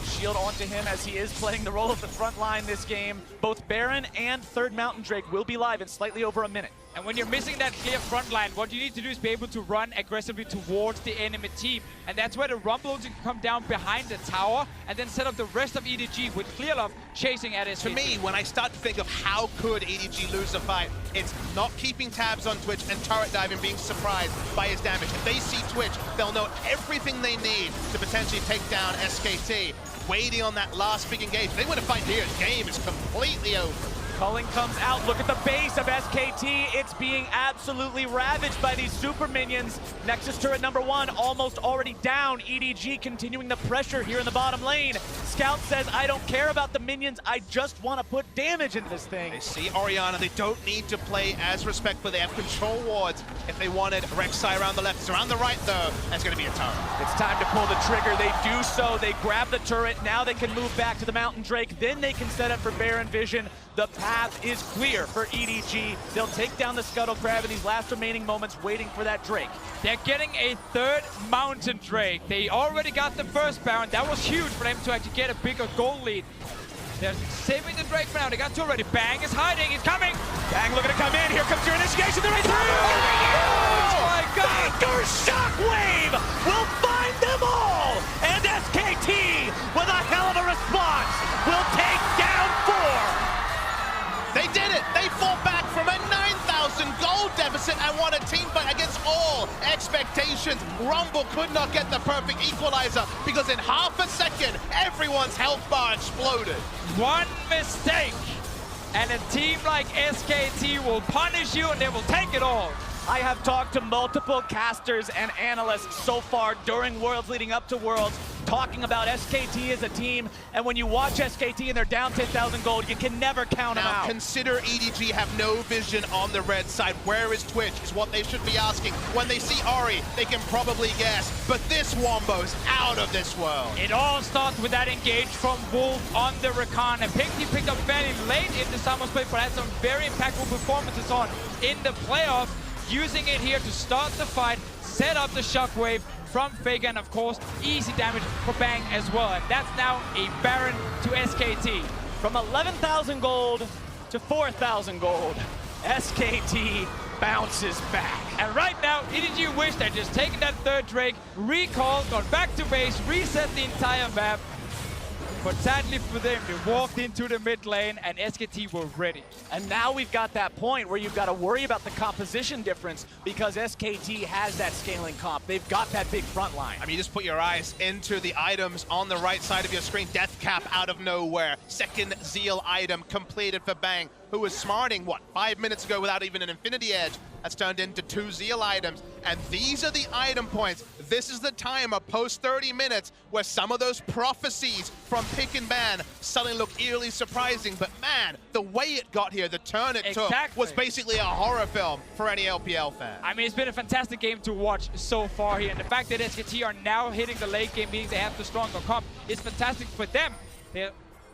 Shield onto him as he is playing the role of the front line this game. Both Baron and 3rd Mountain Drake will be live in slightly over a minute. And when you're missing that clear front line, what you need to do is be able to run aggressively towards the enemy team. And that's where the Rumble can come down behind the tower and then set up the rest of EDG with Clearlove chasing at SKT. To me, when I start to think of how could EDG lose a fight, it's not keeping tabs on Twitch and turret diving, being surprised by his damage. If they see Twitch, they'll know everything they need to potentially take down SKT. Waiting on that last big engage. If they win a fight here, the game is completely over. Culling comes out. Look at the base of SKT. It's being absolutely ravaged by these super minions. Nexus turret number 1 almost already down. EDG continuing the pressure here in the bottom lane. Scout says, I don't care about the minions. I just want to put damage into this thing. They see Orianna. They don't need to play as respectful. They have control wards. If they wanted Rek'Sai around the left, it's around the right, though. That's going to be a turret. It's time to pull the trigger. They do so. They grab the turret. Now they can move back to the Mountain Drake. Then they can set up for Baron Vision. The path is clear for EDG. They'll take down the Scuttle Crab in these last remaining moments, waiting for that Drake. They're getting a 3rd Mountain Drake. They already got the 1st Baron. That was huge for them to actually get a bigger goal lead. They're saving the Drake for now. They got two already. Bang is hiding. He's coming. Bang looking to come in. Here comes your initiation. There is Oh my God! Baker Shockwave will find them all. And SKT, with a hell of a response, will take down 4. They did it! They fought back from a 9,000 gold deficit and won a team fight against all expectations. Rumble could not get the perfect equalizer because in half a second, everyone's health bar exploded. One mistake, and a team like SKT will punish you and they will take it all. I have talked to multiple casters and analysts so far during Worlds leading up to Worlds, talking about SKT as a team, and when you watch SKT and they're down 10,000 gold, you can never count them out. Consider EDG have no vision on the red side. Where is Twitch is what they should be asking. When they see Ori, they can probably guess, but this Wombo's out of this world. It all starts with that engage from Wolf on the Rakan. And he picked up fairly late in the Summer's play, but had some very impactful performances on in the playoffs, using it here to start the fight, set up the Shockwave from Faker, and of course, easy damage for Bang as well. And that's now a Baron to SKT. From 11,000 gold to 4,000 gold, SKT bounces back. And right now, EDG wish they'd just taken that third Drake, recalled, gone back to base, reset the entire map. But sadly for them, they walked into the mid lane and SKT were ready. And now we've got that point where you've got to worry about the composition difference because SKT has that scaling comp. They've got that big front line. I mean, you just put your eyes into the items on the right side of your screen. Death Cap out of nowhere. Second Zeal item completed for Bang, who was smarting, what, 5 minutes ago without even an Infinity Edge. That's turned into 2 Zeal items. And these are the item points. This is the timer post 30 minutes where some of those prophecies from pick and ban suddenly look eerily surprising. But man, the way it got here, the turn it took, was basically a horror film for any LPL fan. I mean, it's been a fantastic game to watch so far here. And the fact that SKT are now hitting the late game, meaning they have the stronger comp, is fantastic for them. They're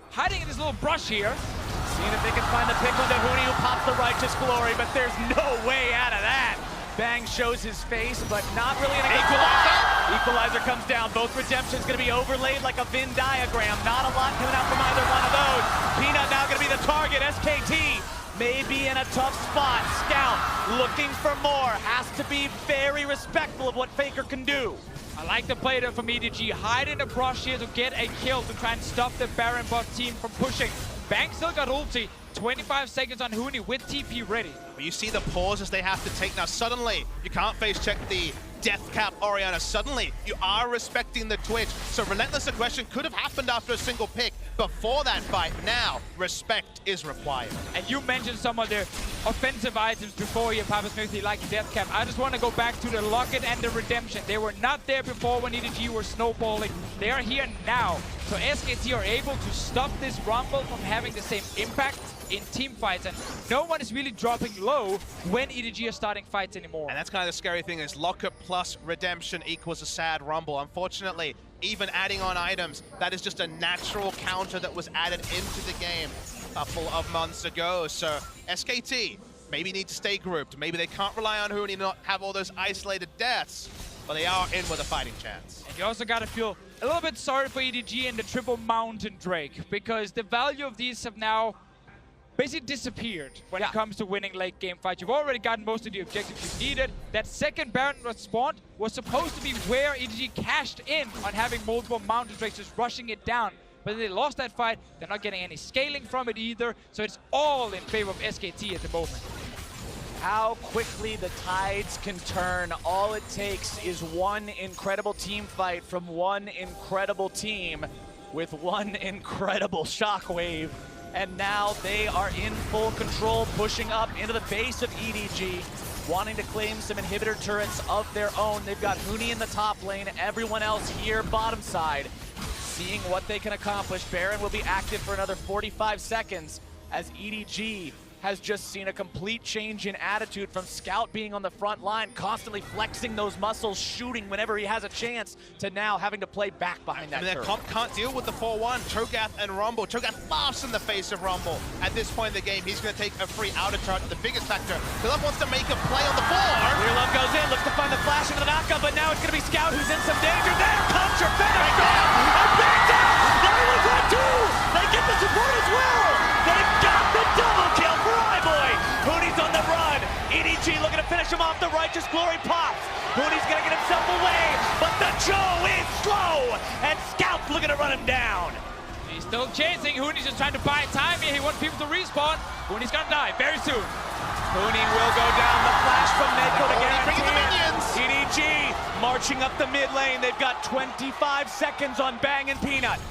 hiding in this little brush here. Seeing if they can find the pick on the Huni who pops the Righteous Glory, but there's no way out of that. Bang shows his face, but not really an equalizer. Equalizer comes down. Both redemptions going to be overlaid like a Venn diagram. Not a lot coming out from either one of those. Peanut now going to be the target. SKT may be in a tough spot. Scout looking for more. Has to be very respectful of what Faker can do. I like the play there from EDG. Hide in the brush here to get a kill to try and stop the Baron bot team from pushing. Bang still got ulti. 25 seconds on Huni with TP ready. But you see the pauses they have to take now. Suddenly, you can't face check the Death Cap Orianna. Suddenly, you are respecting the Twitch. So Relentless Aggression could have happened after a single pick before that fight. Now, respect is required. And you mentioned some of the offensive items before here, Papa Smithy, like Death Cap. I just want to go back to the Locket and the Redemption. They were not there before when EDG were snowballing. They are here now. So SKT are able to stop this Rumble from having the same impact in team fights, and no one is really dropping low when EDG are starting fights anymore. And that's kind of the scary thing is Locket plus Redemption equals a sad Rumble. Unfortunately, even adding on items, that is just a natural counter that was added into the game a couple of months ago. So SKT maybe need to stay grouped. Maybe they can't rely on Huni, not have all those isolated deaths, but they are in with a fighting chance. And you also got to feel a little bit sorry for EDG and the Triple Mountain Drake, because the value of these have now basically disappeared when it comes to winning late game fights. You've already gotten most of the objectives you needed. That second Baron respawn was supposed to be where EDG cashed in on having multiple Mountain Drakes just rushing it down. But they lost that fight. They're not getting any scaling from it either. So it's all in favor of SKT at the moment. How quickly the tides can turn. All it takes is one incredible team fight from one incredible team with one incredible Shockwave. And now they are in full control, pushing up into the base of EDG, wanting to claim some inhibitor turrets of their own. They've got Huni in the top lane, everyone else here bottom side, seeing what they can accomplish. Baron will be active for another 45 seconds as EDG has just seen a complete change in attitude from Scout being on the front line, constantly flexing those muscles, shooting whenever he has a chance, to now having to play back behind that turret. Comp can't deal with the 4-1. Cho'Gath and Rumble. Cho'Gath laughs in the face of Rumble. At this point in the game, he's going to take a free outer turret, the biggest factor. Philip wants to make a play on the floor. Love goes in, looks to find the flash into the knockup, but now it's going to be Scout who's in some danger. There comes your finish. And Bang down! There was that too! They get the support Righteous Glory pops. Hoonie's gonna get himself away, but the Joe is slow, and Scout's looking to run him down. He's still chasing. Hoonie's just trying to buy time here. He wants people to respawn. Hoonie's gonna die very soon. Hooney will go down. The flash from Mako to Bringing the guarantee minions. it. EDG marching up the mid lane. They've got 25 seconds on Bang and Peanut.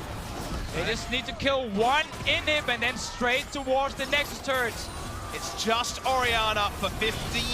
They just need to kill one inhib and then straight towards the Nexus turrets. It's just Orianna for 15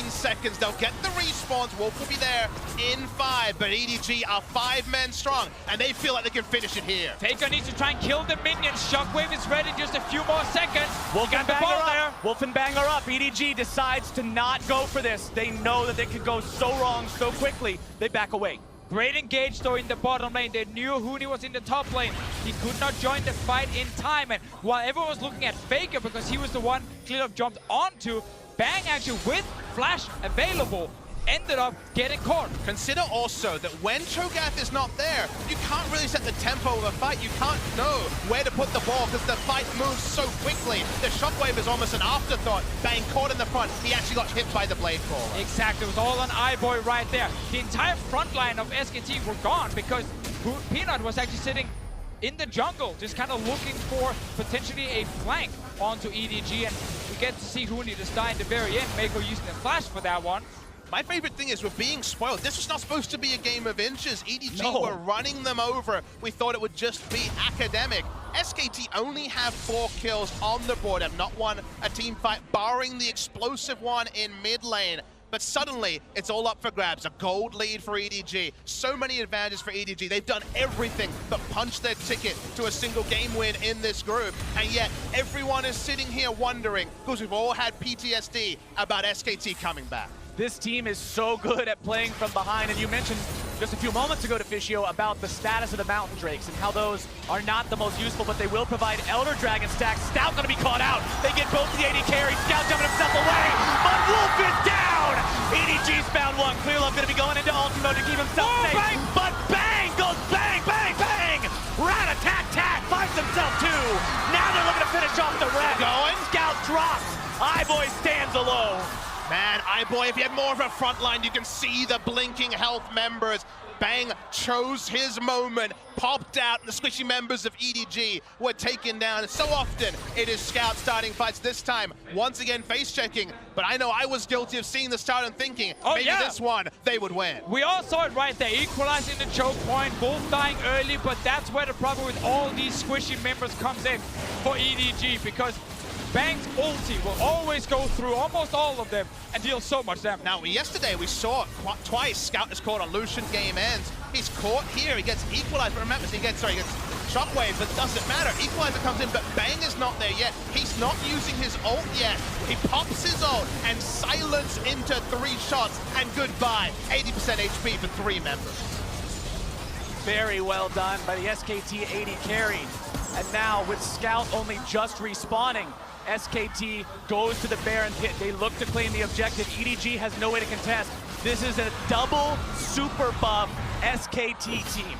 seconds. They'll get the respawns. Wolf will be there in 5, but EDG are 5 men strong, and they feel like they can finish it here. Faker needs to try and kill the minions. Shockwave is ready in just a few more seconds. Wolf Got and the Bang ball are there. up. Wolf and Bang are up. EDG decides to not go for this. They know that they could go so wrong so quickly. They back away. Great engage though in the bottom lane. They knew Hooney was in the top lane. He could not join the fight in time. And while everyone was looking at Faker because he was the one Clear jumped onto, Bang actually with flash available ended up getting caught. Consider also that when Cho'Gath is not there, you can't really set the tempo of a fight. You can't know where to put the ball because the fight moves so quickly. The Shockwave is almost an afterthought. Bang caught in the front. He actually got hit by the Blade Caller. Exactly, it was all on iBoy right there. The entire front line of SKT were gone because Peanut was actually sitting in the jungle, just kind of looking for potentially a flank onto EDG, and we get to see Hooney just die in the very end. Mako using the flash for that one. My favorite thing is we're being spoiled. This was not supposed to be a game of inches. EDG were running them over. We thought it would just be academic. SKT only have 4 kills on the board, have not won a team fight, barring the explosive one in mid lane. But suddenly, it's all up for grabs. A gold lead for EDG. So many advantages for EDG. They've done everything but punch their ticket to a single game win in this group. And yet, everyone is sitting here wondering, because we've all had PTSD about SKT coming back. This team is so good at playing from behind, and you mentioned just a few moments ago to Fishio about the status of the Mountain Drakes and how those are not the most useful, but they will provide Elder Dragon stacks. Scout gonna be caught out. They get both the AD carry. Scout jumping himself away, but Wolf is down! EDG's found one. Clearlove gonna be going into ulti mode to keep himself safe, Bang! but Bang goes bang, bang, bang! Rat-a-tat-tat finds himself too. Now they're looking to finish off the red. Going. Scout drops. iBoy stands alone. Man, iBoy, if you had more of a front line, you can see the blinking health members. Bang chose his moment, popped out, and the squishy members of EDG were taken down. So often, it is Scout starting fights. This time, once again, face-checking. But I know I was guilty of seeing the start and thinking, maybe this one, they would win. We all saw it right there, equalizing the choke point, Wolf dying early, but that's where the problem with all these squishy members comes in for EDG, because Bang's ulti will always go through almost all of them and deal so much damage. Now, yesterday we saw it twice. Scout is caught on Lucian, game ends. He's caught here, he gets equalized, but remember, he gets Shockwave, but doesn't matter. Equalizer comes in, but Bang is not there yet. He's not using his ult yet. He pops his ult and silence into 3 shots, and goodbye. 80% HP for 3 members. Very well done by the SKT AD carry. And now with Scout only just respawning, SKT goes to the Baron pit. They look to claim the objective. EDG has no way to contest. This is a double super buff SKT team.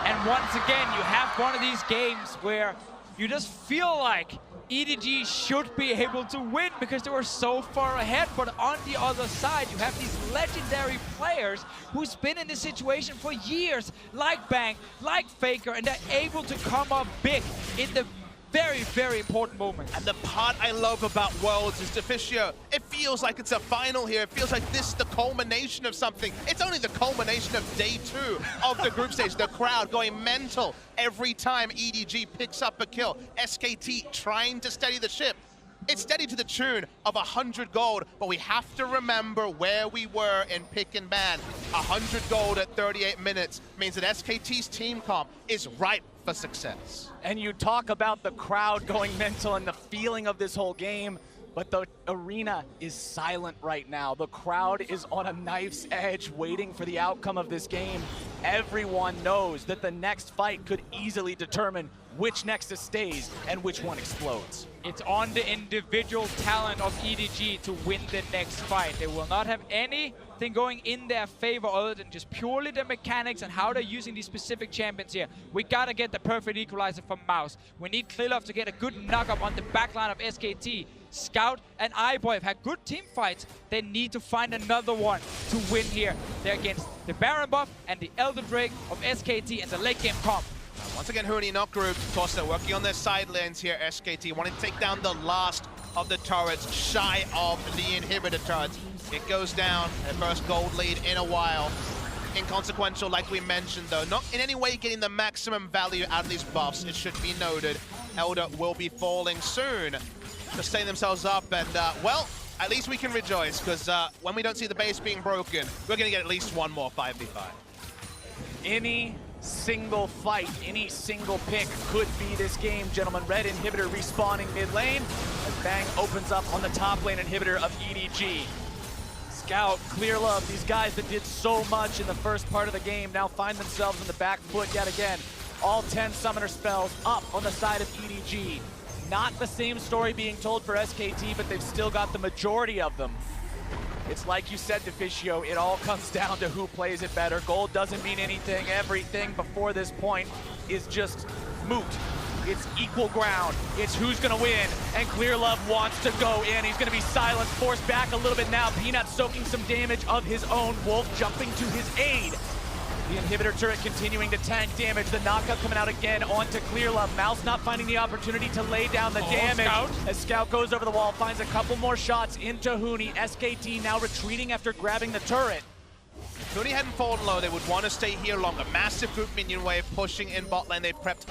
And once again, you have one of these games where you just feel like EDG should be able to win because they were so far ahead. But on the other side, you have these legendary players who's been in this situation for years, like Bang, like Faker, and they're able to come up big in the very, very important moment. And the part I love about Worlds is Deficio. It feels like it's a final here. It feels like this is the culmination of something. It's only the culmination of day 2 of the group stage. The crowd going mental every time EDG picks up a kill. SKT trying to steady the ship. It's steady to the tune of 100 gold, but we have to remember where we were in pick and ban. 100 gold at 38 minutes means that SKT's team comp is ripe for success. And you talk about the crowd going mental and the feeling of this whole game, but the arena is silent right now. The crowd is on a knife's edge waiting for the outcome of this game. Everyone knows that the next fight could easily determine which Nexus stays and which one explodes. It's on the individual talent of EDG to win the next fight. They will not have anything going in their favor other than just purely the mechanics and how they're using these specific champions here. We gotta get the perfect equalizer from Mouse. We need Clearlove to get a good knock-up on the backline of SKT. Scout and iBoy have had good team fights. They need to find another one to win here. They're against the Baron buff and the Elder Drake of SKT and the late game comp. Once again, Huni not grouped. Of course, they're working on their side lanes here. SKT wanting to take down the last of the turrets, shy of the inhibitor turrets. It goes down, their first gold lead in a while. Inconsequential, like we mentioned, though. Not in any way getting the maximum value out of these buffs, it should be noted. Elder will be falling soon to stay themselves up, and, well, at least we can rejoice, because when we don't see the base being broken, we're going to get at least one more 5v5. Any single fight, any single pick could be this game, gentlemen. Red inhibitor respawning mid lane as Bang opens up on the top lane inhibitor of EDG. Scout, Clear Love, these guys that did so much in the first part of the game now find themselves on the back foot yet again. All 10 summoner spells up on the side of EDG. Not the same story being told for SKT, but they've still got the majority of them. It's like you said, Deficio, it all comes down to who plays it better. Gold doesn't mean anything. Everything before this point is just moot. It's equal ground. It's who's gonna win. And Clear Love wants to go in. He's gonna be silenced, forced back a little bit now. Peanut soaking some damage of his own. Wolf jumping to his aid. The inhibitor turret continuing to tank damage. The knockup coming out again onto Clear Love. Mouse not finding the opportunity to lay down the damage. Scout. As Scout goes over the wall, finds a couple more shots into Huni. SKT now retreating after grabbing the turret. If Huni hadn't fallen low, they would want to stay here longer. Massive group minion wave pushing in bot lane. They prepped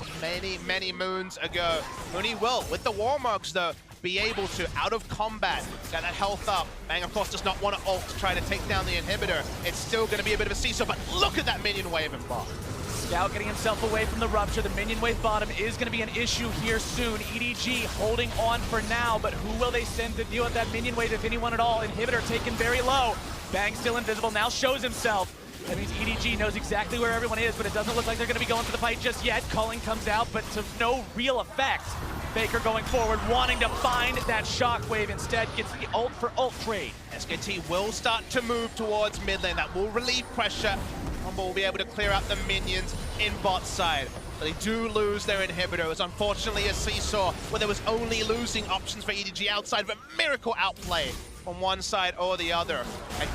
many moons ago. Huni will, with the war marks though, be able to, out of combat, get that health up. Bang, of course, does not want to ult to try to take down the inhibitor. It's still going to be a bit of a seesaw, but look at that minion wave in bot. Scout getting himself away from the rupture. The minion wave bottom is going to be an issue here soon. EDG holding on for now, but who will they send to deal with that minion wave, if anyone at all? Inhibitor taken very low. Bang still invisible, now shows himself. That means EDG knows exactly where everyone is, but it doesn't look like they're going to be going for the fight just yet. Culling comes out, but to no real effect. Faker going forward, wanting to find that shockwave, instead gets the ult for ult trade. SKT will start to move towards mid lane. That will relieve pressure. Humble will be able to clear out the minions in bot side. But they do lose their inhibitor. It was unfortunately a seesaw where there was only losing options for EDG outside of a miracle outplay on one side or the other.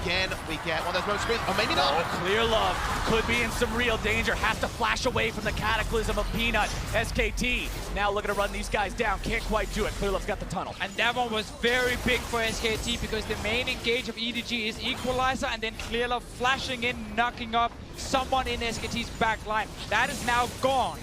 Again, we get one of those moments, or maybe not. Oh, Clear Love could be in some real danger. Has to flash away from the cataclysm of Peanut. SKT now looking to run these guys down. Can't quite do it. Clear Love's got the tunnel. And that one was very big for SKT because the main engage of EDG is Equalizer, and then Clear Love flashing in, knocking up someone in SKT's back line. That is now gone.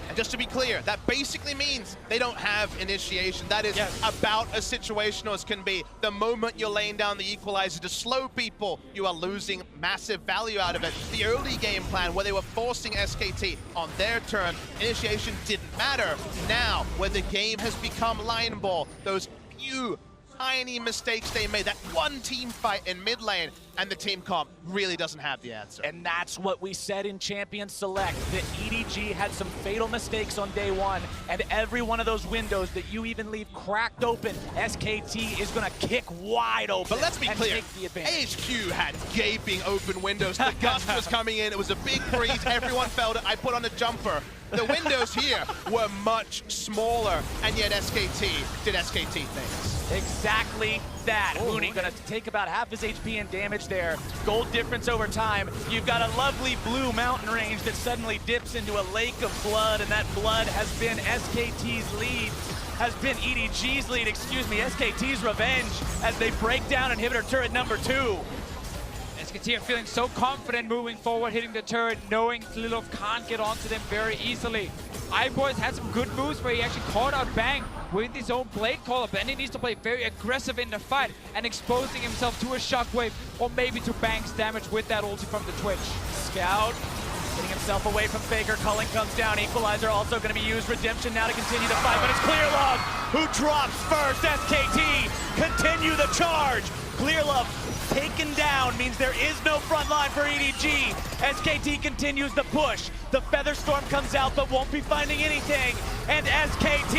And just to be clear, that basically means they don't have initiation. That is about as situational as can be. The moment you're laying down the equalizer to slow people, you are losing massive value out of it. The early game plan where they were forcing SKT on their turn, initiation didn't matter. Now, when the game has become line ball, those few tiny mistakes they made, that one team fight in mid lane, and the team comp really doesn't have the answer. And that's what we said in Champion Select, that EDG had some fatal mistakes on day one, and every one of those windows that you even leave cracked open, SKT is gonna kick wide open. But let's be clear, take the advantage. HQ had gaping open windows. The gust was coming in, it was a big breeze, everyone felt it. I put on a jumper. The windows here were much smaller, and yet SKT did SKT things. Exactly that. Huni gonna take about half his HP and damage there. Gold difference over time. You've got a lovely blue mountain range that suddenly dips into a lake of blood, and that blood has been SKT's lead. Has been EDG's lead, excuse me, SKT's revenge as they break down inhibitor turret number 2. SKT are feeling so confident moving forward, hitting the turret, knowing Clear Love can't get onto them very easily. iBoys had some good moves where he actually caught out Bang with his own blade caller, but then he needs to play very aggressive in the fight and exposing himself to a shockwave or maybe to Bang's damage with that ulti from the Twitch. Scout getting himself away from Faker. Culling comes down. Equalizer also going to be used. Redemption now to continue the fight, but it's Clear Love who drops first. SKT continue the charge. Clear Love taken down means there is no front line for EDG. SKT continues the push. The Feather Storm comes out but won't be finding anything. And SKT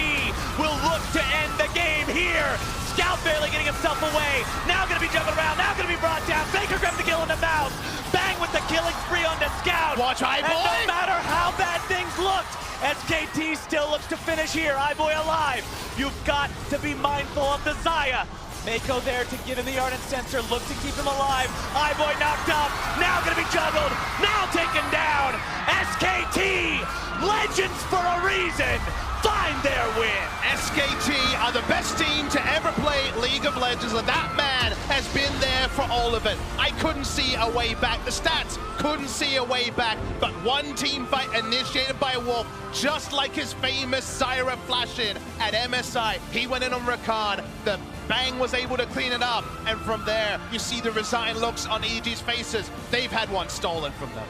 will look to end the game here. Scout barely getting himself away. Now going to be jumping around. Now going to be brought down. Faker grabs the kill in the mouth. Bang with the killing spree on the Scout. Watch iBoy. And no matter how bad things looked, SKT SKT still looks to finish here. iBoy alive. You've got to be mindful of the Xayah. Mako there to give him the Ardent Sensor, look to keep him alive. iBoy knocked up, now gonna be juggled, now taken down. SKT, legends for a reason, find their win. SKT are the best team to ever play League of Legends, and that man has been there for all of it. I couldn't see a way back. The stats couldn't see a way back, but one team fight initiated by Wolf, just like his famous Zyra flash-in at MSI. He went in on Rakan, the Bang was able to clean it up, and from there, you see the resigned looks on EDG's faces. They've had one stolen from them.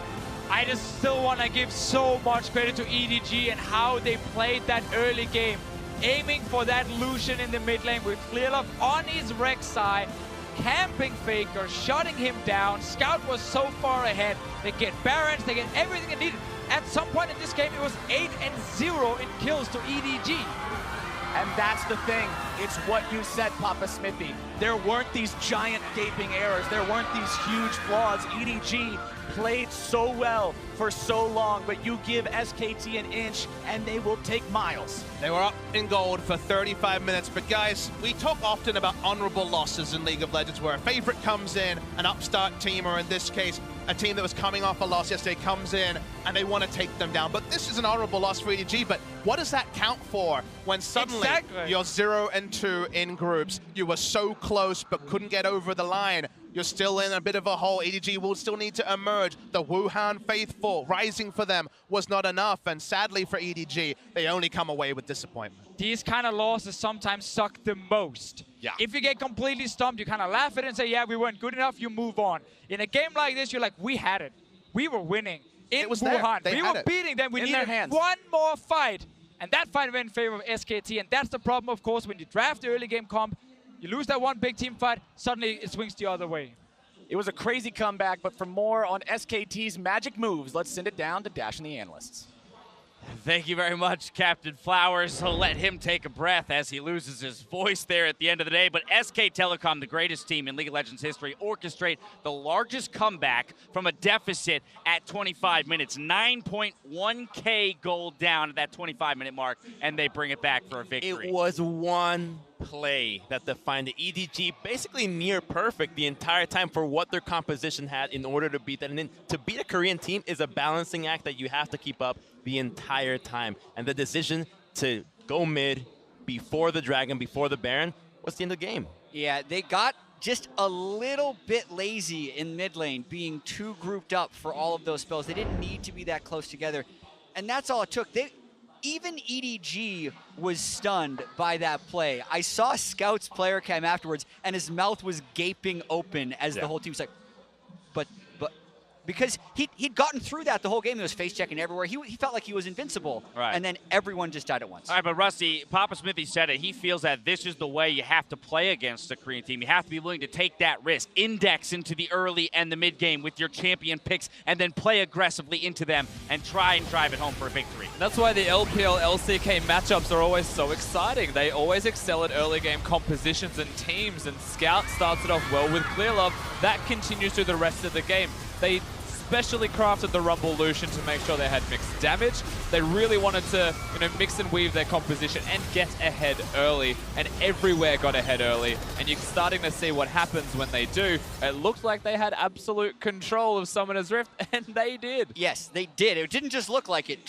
I just still want to give so much credit to EDG and how they played that early game. Aiming for that Lucian in the mid lane with Clearlove on his Rek'Sai, camping Faker, shutting him down. Scout was so far ahead. They get Barons, they get everything they needed. At some point in this game, it was 8-0 in kills to EDG. And that's the thing. It's what you said, Papa Smithy. There weren't these giant gaping errors. There weren't these huge flaws. EDG played so well for so long, but you give SKT an inch and they will take miles. They were up in gold for 35 minutes, but guys, we talk often about honorable losses in League of Legends where a favorite comes in, an upstart team, or in this case, a team that was coming off a loss yesterday comes in and they want to take them down. But this is an honorable loss for EDG, but what does that count for when suddenly you're 0-2 in groups? You were so close but couldn't get over the line. You're still in a bit of a hole. EDG will still need to emerge. The Wuhan faithful rising for them was not enough, and sadly for EDG, they only come away with disappointment. These kind of losses sometimes suck the most. Yeah. If you get completely stumped, you kind of laugh at it and say, yeah, we weren't good enough, you move on. In a game like this, you're like, we had it. We were winning in Wuhan. We were beating them. We needed one more fight. And that fight went in favor of SKT, and that's the problem, of course, when you draft the early game comp, you lose that one big team fight, suddenly it swings the other way. It was a crazy comeback, but for more on SKT's magic moves, let's send it down to Dash and the analysts. Thank you very much, Captain Flowers. So let him take a breath as he loses his voice there at the end of the day. But SK Telecom, the greatest team in League of Legends history, orchestrate the largest comeback from a deficit at 25 minutes. 9.1K gold down at that 25-minute mark, and they bring it back for a victory. It was one play that defined the EDG basically near perfect the entire time for what their composition had in order to beat that. And then to beat a Korean team is a balancing act that you have to keep up the entire time. And the decision to go mid before the Dragon, before the Baron, was the end of the game. Yeah, they got just a little bit lazy in mid lane, being too grouped up for all of those spells. They didn't need to be that close together. And that's all it took. Even EDG was stunned by that play. I saw Scout's player cam afterwards, and his mouth was gaping open as the whole team was like, but because he'd gotten through that the whole game. He was face-checking everywhere. He felt like he was invincible. Right. And then everyone just died at once. All right, but Rusty, Papa Smithy said it. He feels that this is the way you have to play against the Korean team. You have to be willing to take that risk, index into the early and the mid game with your champion picks, and then play aggressively into them and try and drive it home for a victory. That's why the LPL LCK matchups are always so exciting. They always excel at early game compositions and teams, and Scout starts it off well with Clearlove. That continues through the rest of the game. They specially crafted the Rumble Lucian to make sure they had mixed damage. They really wanted to, mix and weave their composition and get ahead early, and everywhere got ahead early. And you're starting to see what happens when they do. It looked like they had absolute control of Summoner's Rift, and they did. Yes, they did. It didn't just look like it.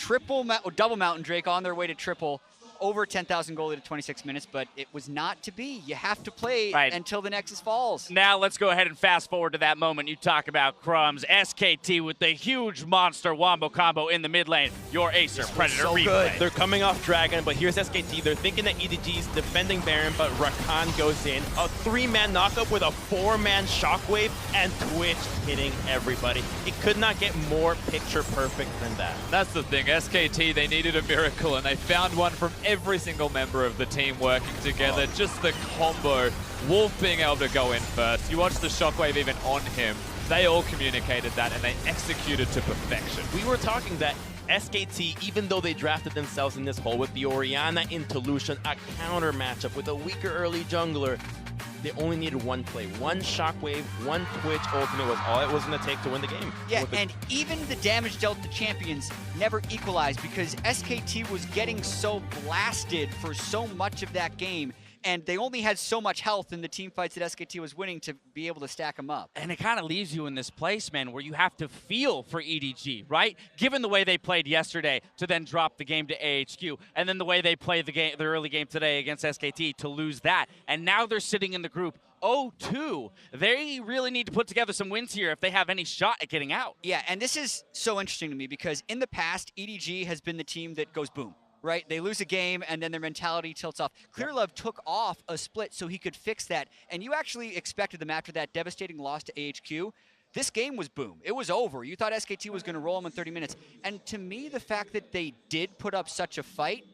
Double Mountain Drake on their way to triple. Over 10,000 gold at 26 minutes, but it was not to be. You have to play until the Nexus falls. Now let's go ahead and fast forward to that moment you talk about, Crumbs. SKT with the huge monster wombo combo in the mid lane. Your Acer Predator replay. Good. They're coming off Dragon, but here's SKT. They're thinking that EDG's defending Baron, but Rakan goes in. A 3-man knockup with a 4-man shockwave, and Twitch hitting everybody. It could not get more picture perfect than that. That's the thing. SKT, they needed a miracle, and they found one from every single member of the team working together. Just the combo. Wolf being able to go in first. You watch the shockwave even on him. They all communicated that, and they executed to perfection. We were talking that SKT, even though they drafted themselves in this hole with the Orianna into Lucian, a counter matchup with a weaker early jungler, they only needed one play. One shockwave, one Twitch ultimate was all it was going to take to win the game. Yeah, and even the damage dealt to champions never equalized because SKT was getting so blasted for so much of that game, and they only had so much health in the team fights that SKT was winning to be able to stack them up. And it kind of leaves you in this place, man, where you have to feel for EDG, right? Given the way they played yesterday to then drop the game to AHQ, and then the way they played the early game today against SKT to lose that. And now they're sitting in the group 0-2. They really need to put together some wins here if they have any shot at getting out. Yeah, and this is so interesting to me because in the past, EDG has been the team that goes boom. Right? They lose a game, and then their mentality tilts off. Clearlove took off a split so he could fix that, and you actually expected them after that devastating loss to AHQ. This game was boom. It was over. You thought SKT was going to roll them in 30 minutes. And to me, the fact that they did put up such a fight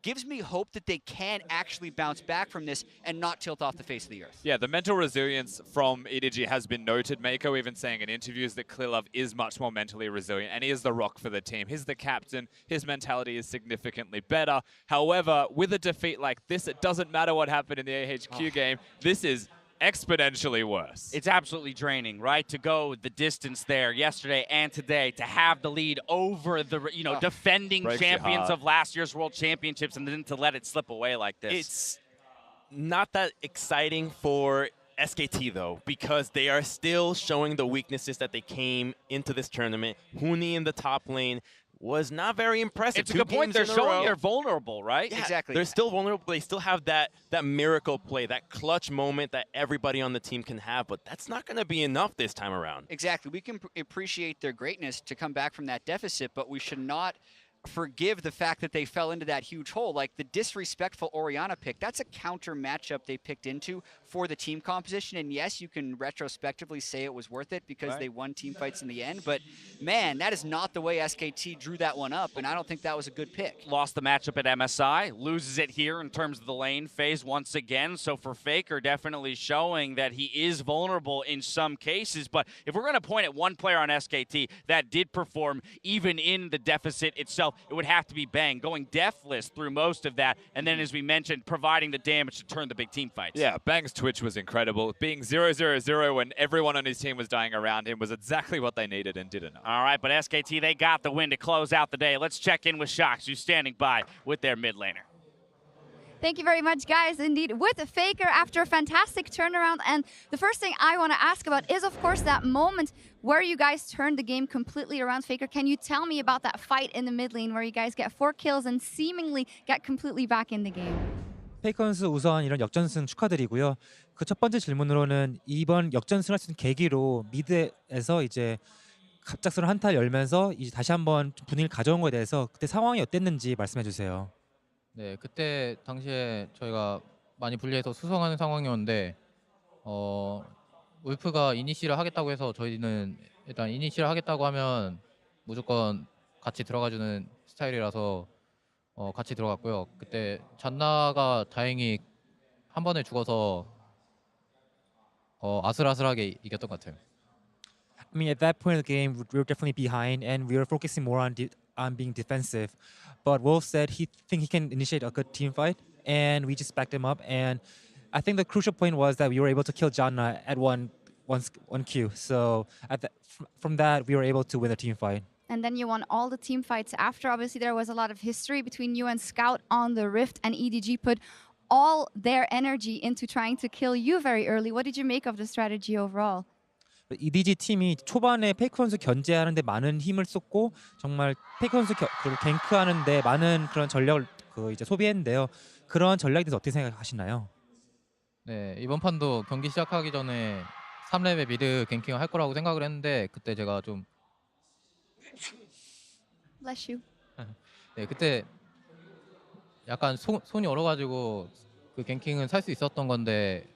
gives me hope that they can actually bounce back from this and not tilt off the face of the earth. Yeah, the mental resilience from EDG has been noted. Mako even saying in interviews that Clearlove is much more mentally resilient, and he is the rock for the team. He's the captain. His mentality is significantly better. However, with a defeat like this, it doesn't matter what happened in the AHQ game. This is exponentially worse. It's absolutely draining, right? To go the distance there yesterday and today, to have the lead over the defending champions of last year's World Championships, and then to let it slip away like this. It's not that exciting for SKT though, because they are still showing the weaknesses that they came into this tournament. Huni in the top lane was not very impressive. It's a good point. They're showing they're vulnerable, right? Yeah, exactly. They're still vulnerable. They still have that miracle play, that clutch moment that everybody on the team can have, but that's not going to be enough this time around. Exactly. We can appreciate their greatness to come back from that deficit, but we should not forgive the fact that they fell into that huge hole. Like the disrespectful Orianna pick, that's a counter matchup they picked into for the team composition. And yes, you can retrospectively say it was worth it because they won team fights in the end. But man, that is not the way SKT drew that one up. And I don't think that was a good pick. Lost the matchup at MSI, loses it here in terms of the lane phase once again. So for Faker, definitely showing that he is vulnerable in some cases. But if we're going to point at one player on SKT that did perform even in the deficit itself, it would have to be Bang, going deathless through most of that, and then, as we mentioned, providing the damage to turn the big team fights. Yeah, Bang's Twitch was incredible. Being 0-0-0 when everyone on his team was dying around him was exactly what they needed and did enough. All right, but SKT, they got the win to close out the day. Let's check in with Shox, who's standing by with their mid laner. Thank you very much, guys. Indeed, with Faker after a fantastic turnaround. And the first thing I want to ask about is, of course, that moment where you guys turned the game completely around. Faker, can you tell me about that fight in the mid lane where you guys get 4 kills and seemingly get completely back in the game? 페이커 선수 우선 이런 역전승 축하드리고요. 그 첫 번째 질문으로는 이번 역전승할 수 있는 계기로 미드에서 이제 갑작스러운 한타를 열면서 이제 다시 한번 분위기를 가져온 거에 대해서 그때 상황이 어땠는지 말씀해 주세요. 네, 그때 당시에 저희가 많이 불리해서 수성하는 상황이었는데 울프가 이니시를 하겠다고 해서 저희는 일단 이니시를 하겠다고 하면 무조건 같이 들어가주는 스타일이라서 같이 들어갔고요. 그때 잔나가 다행히 한 번에 죽어서 아슬아슬하게 이겼던 것 같아요. I mean, at that point of the game, we were definitely behind, and we were focusing more on being defensive. But Wolf said he can initiate a good team fight, and we just backed him up. And I think the crucial point was that we were able to kill Janna at one Q. So from that, we were able to win the team fight. And then you won all the team fights after. Obviously, there was a lot of history between you and Scout on the Rift, and EDG put all their energy into trying to kill you very early. What did you make of the strategy overall? EDG 팀이 초반에 페이커 선수 견제하는데 많은 힘을 쏟고 정말 페이커 선수 갱크하는데 많은 그런 전력을 이제 소비했는데요. 그런 전략에 대해서 어떻게 생각하시나요? 네, 이번 판도 경기 시작하기 전에 3렙의 미드 갱킹을 할 거라고 생각을 했는데 그때 제가 좀 Bless you. 네, 그때 약간 손이 얼어가지고 그 갱킹은 살 수 있었던 건데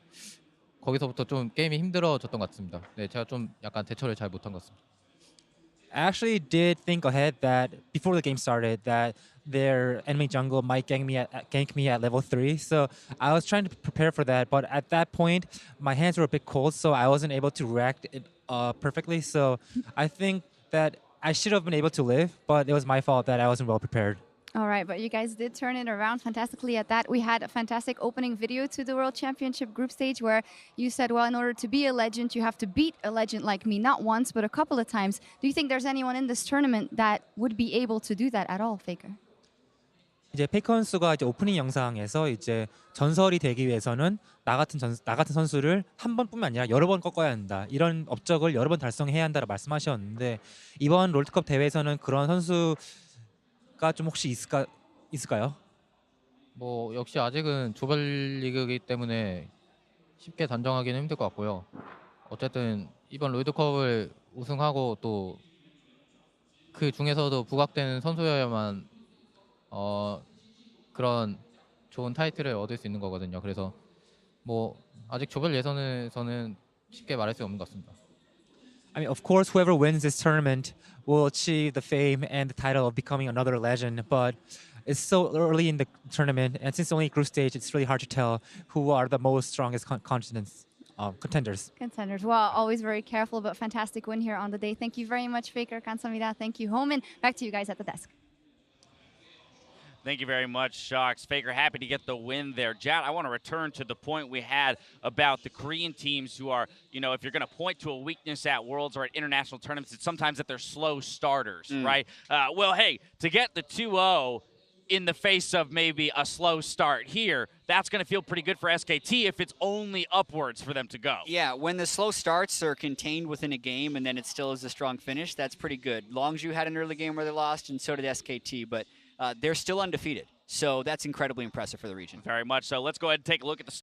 거기서부터 좀 게임이 힘들어졌던 것 같습니다. 네, 제가 좀 약간 대처를 잘 못한 것 같습니다. I actually did think ahead that before the game started that their enemy jungle might gank me at level 3. So I was trying to prepare for that, but at that point my hands were a bit cold, so I wasn't able to react perfectly. So I think that I should have been able to live, but it was my fault that I wasn't well prepared. All right, but you guys did turn it around fantastically at that. We had a fantastic opening video to the World Championship group stage where you said, well, in order to be a legend, you have to beat a legend like me, not once, but a couple of times. Do you think there's anyone in this tournament that would be able to do that at all, Faker? 이제 페이커 선수가 이제 오프닝 영상에서 이제 전설이 되기 위해서는 나 같은 선수를 한 번뿐만 아니라 여러 번 꺾어야 한다. 이런 업적을 여러 번 달성해야 한다고 말씀하셨는데 이번 롤드컵 대회에서는 그런 선수가 좀 혹시 있을까요? 뭐 역시 아직은 조별리그이기 때문에 쉽게 단정하기는 힘들 것 같고요. 어쨌든 이번 롤드컵을 우승하고 또 그 중에서도 부각되는 선수여야만 그런 좋은 타이틀을 얻을 수 있는 거거든요. 그래서 뭐 아직 조별 예선에서는 쉽게 말할 수 없는 것 같습니다. I mean, of course, whoever wins this tournament will achieve the fame and the title of becoming another legend. But it's so early in the tournament, and since only group stage, it's really hard to tell who are the most strongest contenders. Contenders. Well, always very careful, but fantastic win here on the day. Thank you very much, Faker. 감사합니다. Thank you, Homan. Back to you guys at the desk. Thank you very much, Sharks. Faker, happy to get the win there. Jad, I want to return to the point we had about the Korean teams who are, you know, if you're going to point to a weakness at Worlds or at international tournaments, it's sometimes that they're slow starters, right? Well, hey, to get the 2-0 in the face of maybe a slow start here, that's going to feel pretty good for SKT if it's only upwards for them to go. Yeah, when the slow starts are contained within a game and then it still is a strong finish, that's pretty good. Long as you had an early game where they lost, and so did SKT, but they're still undefeated. So that's incredibly impressive for the region. Very much so. Let's go ahead and take a look at the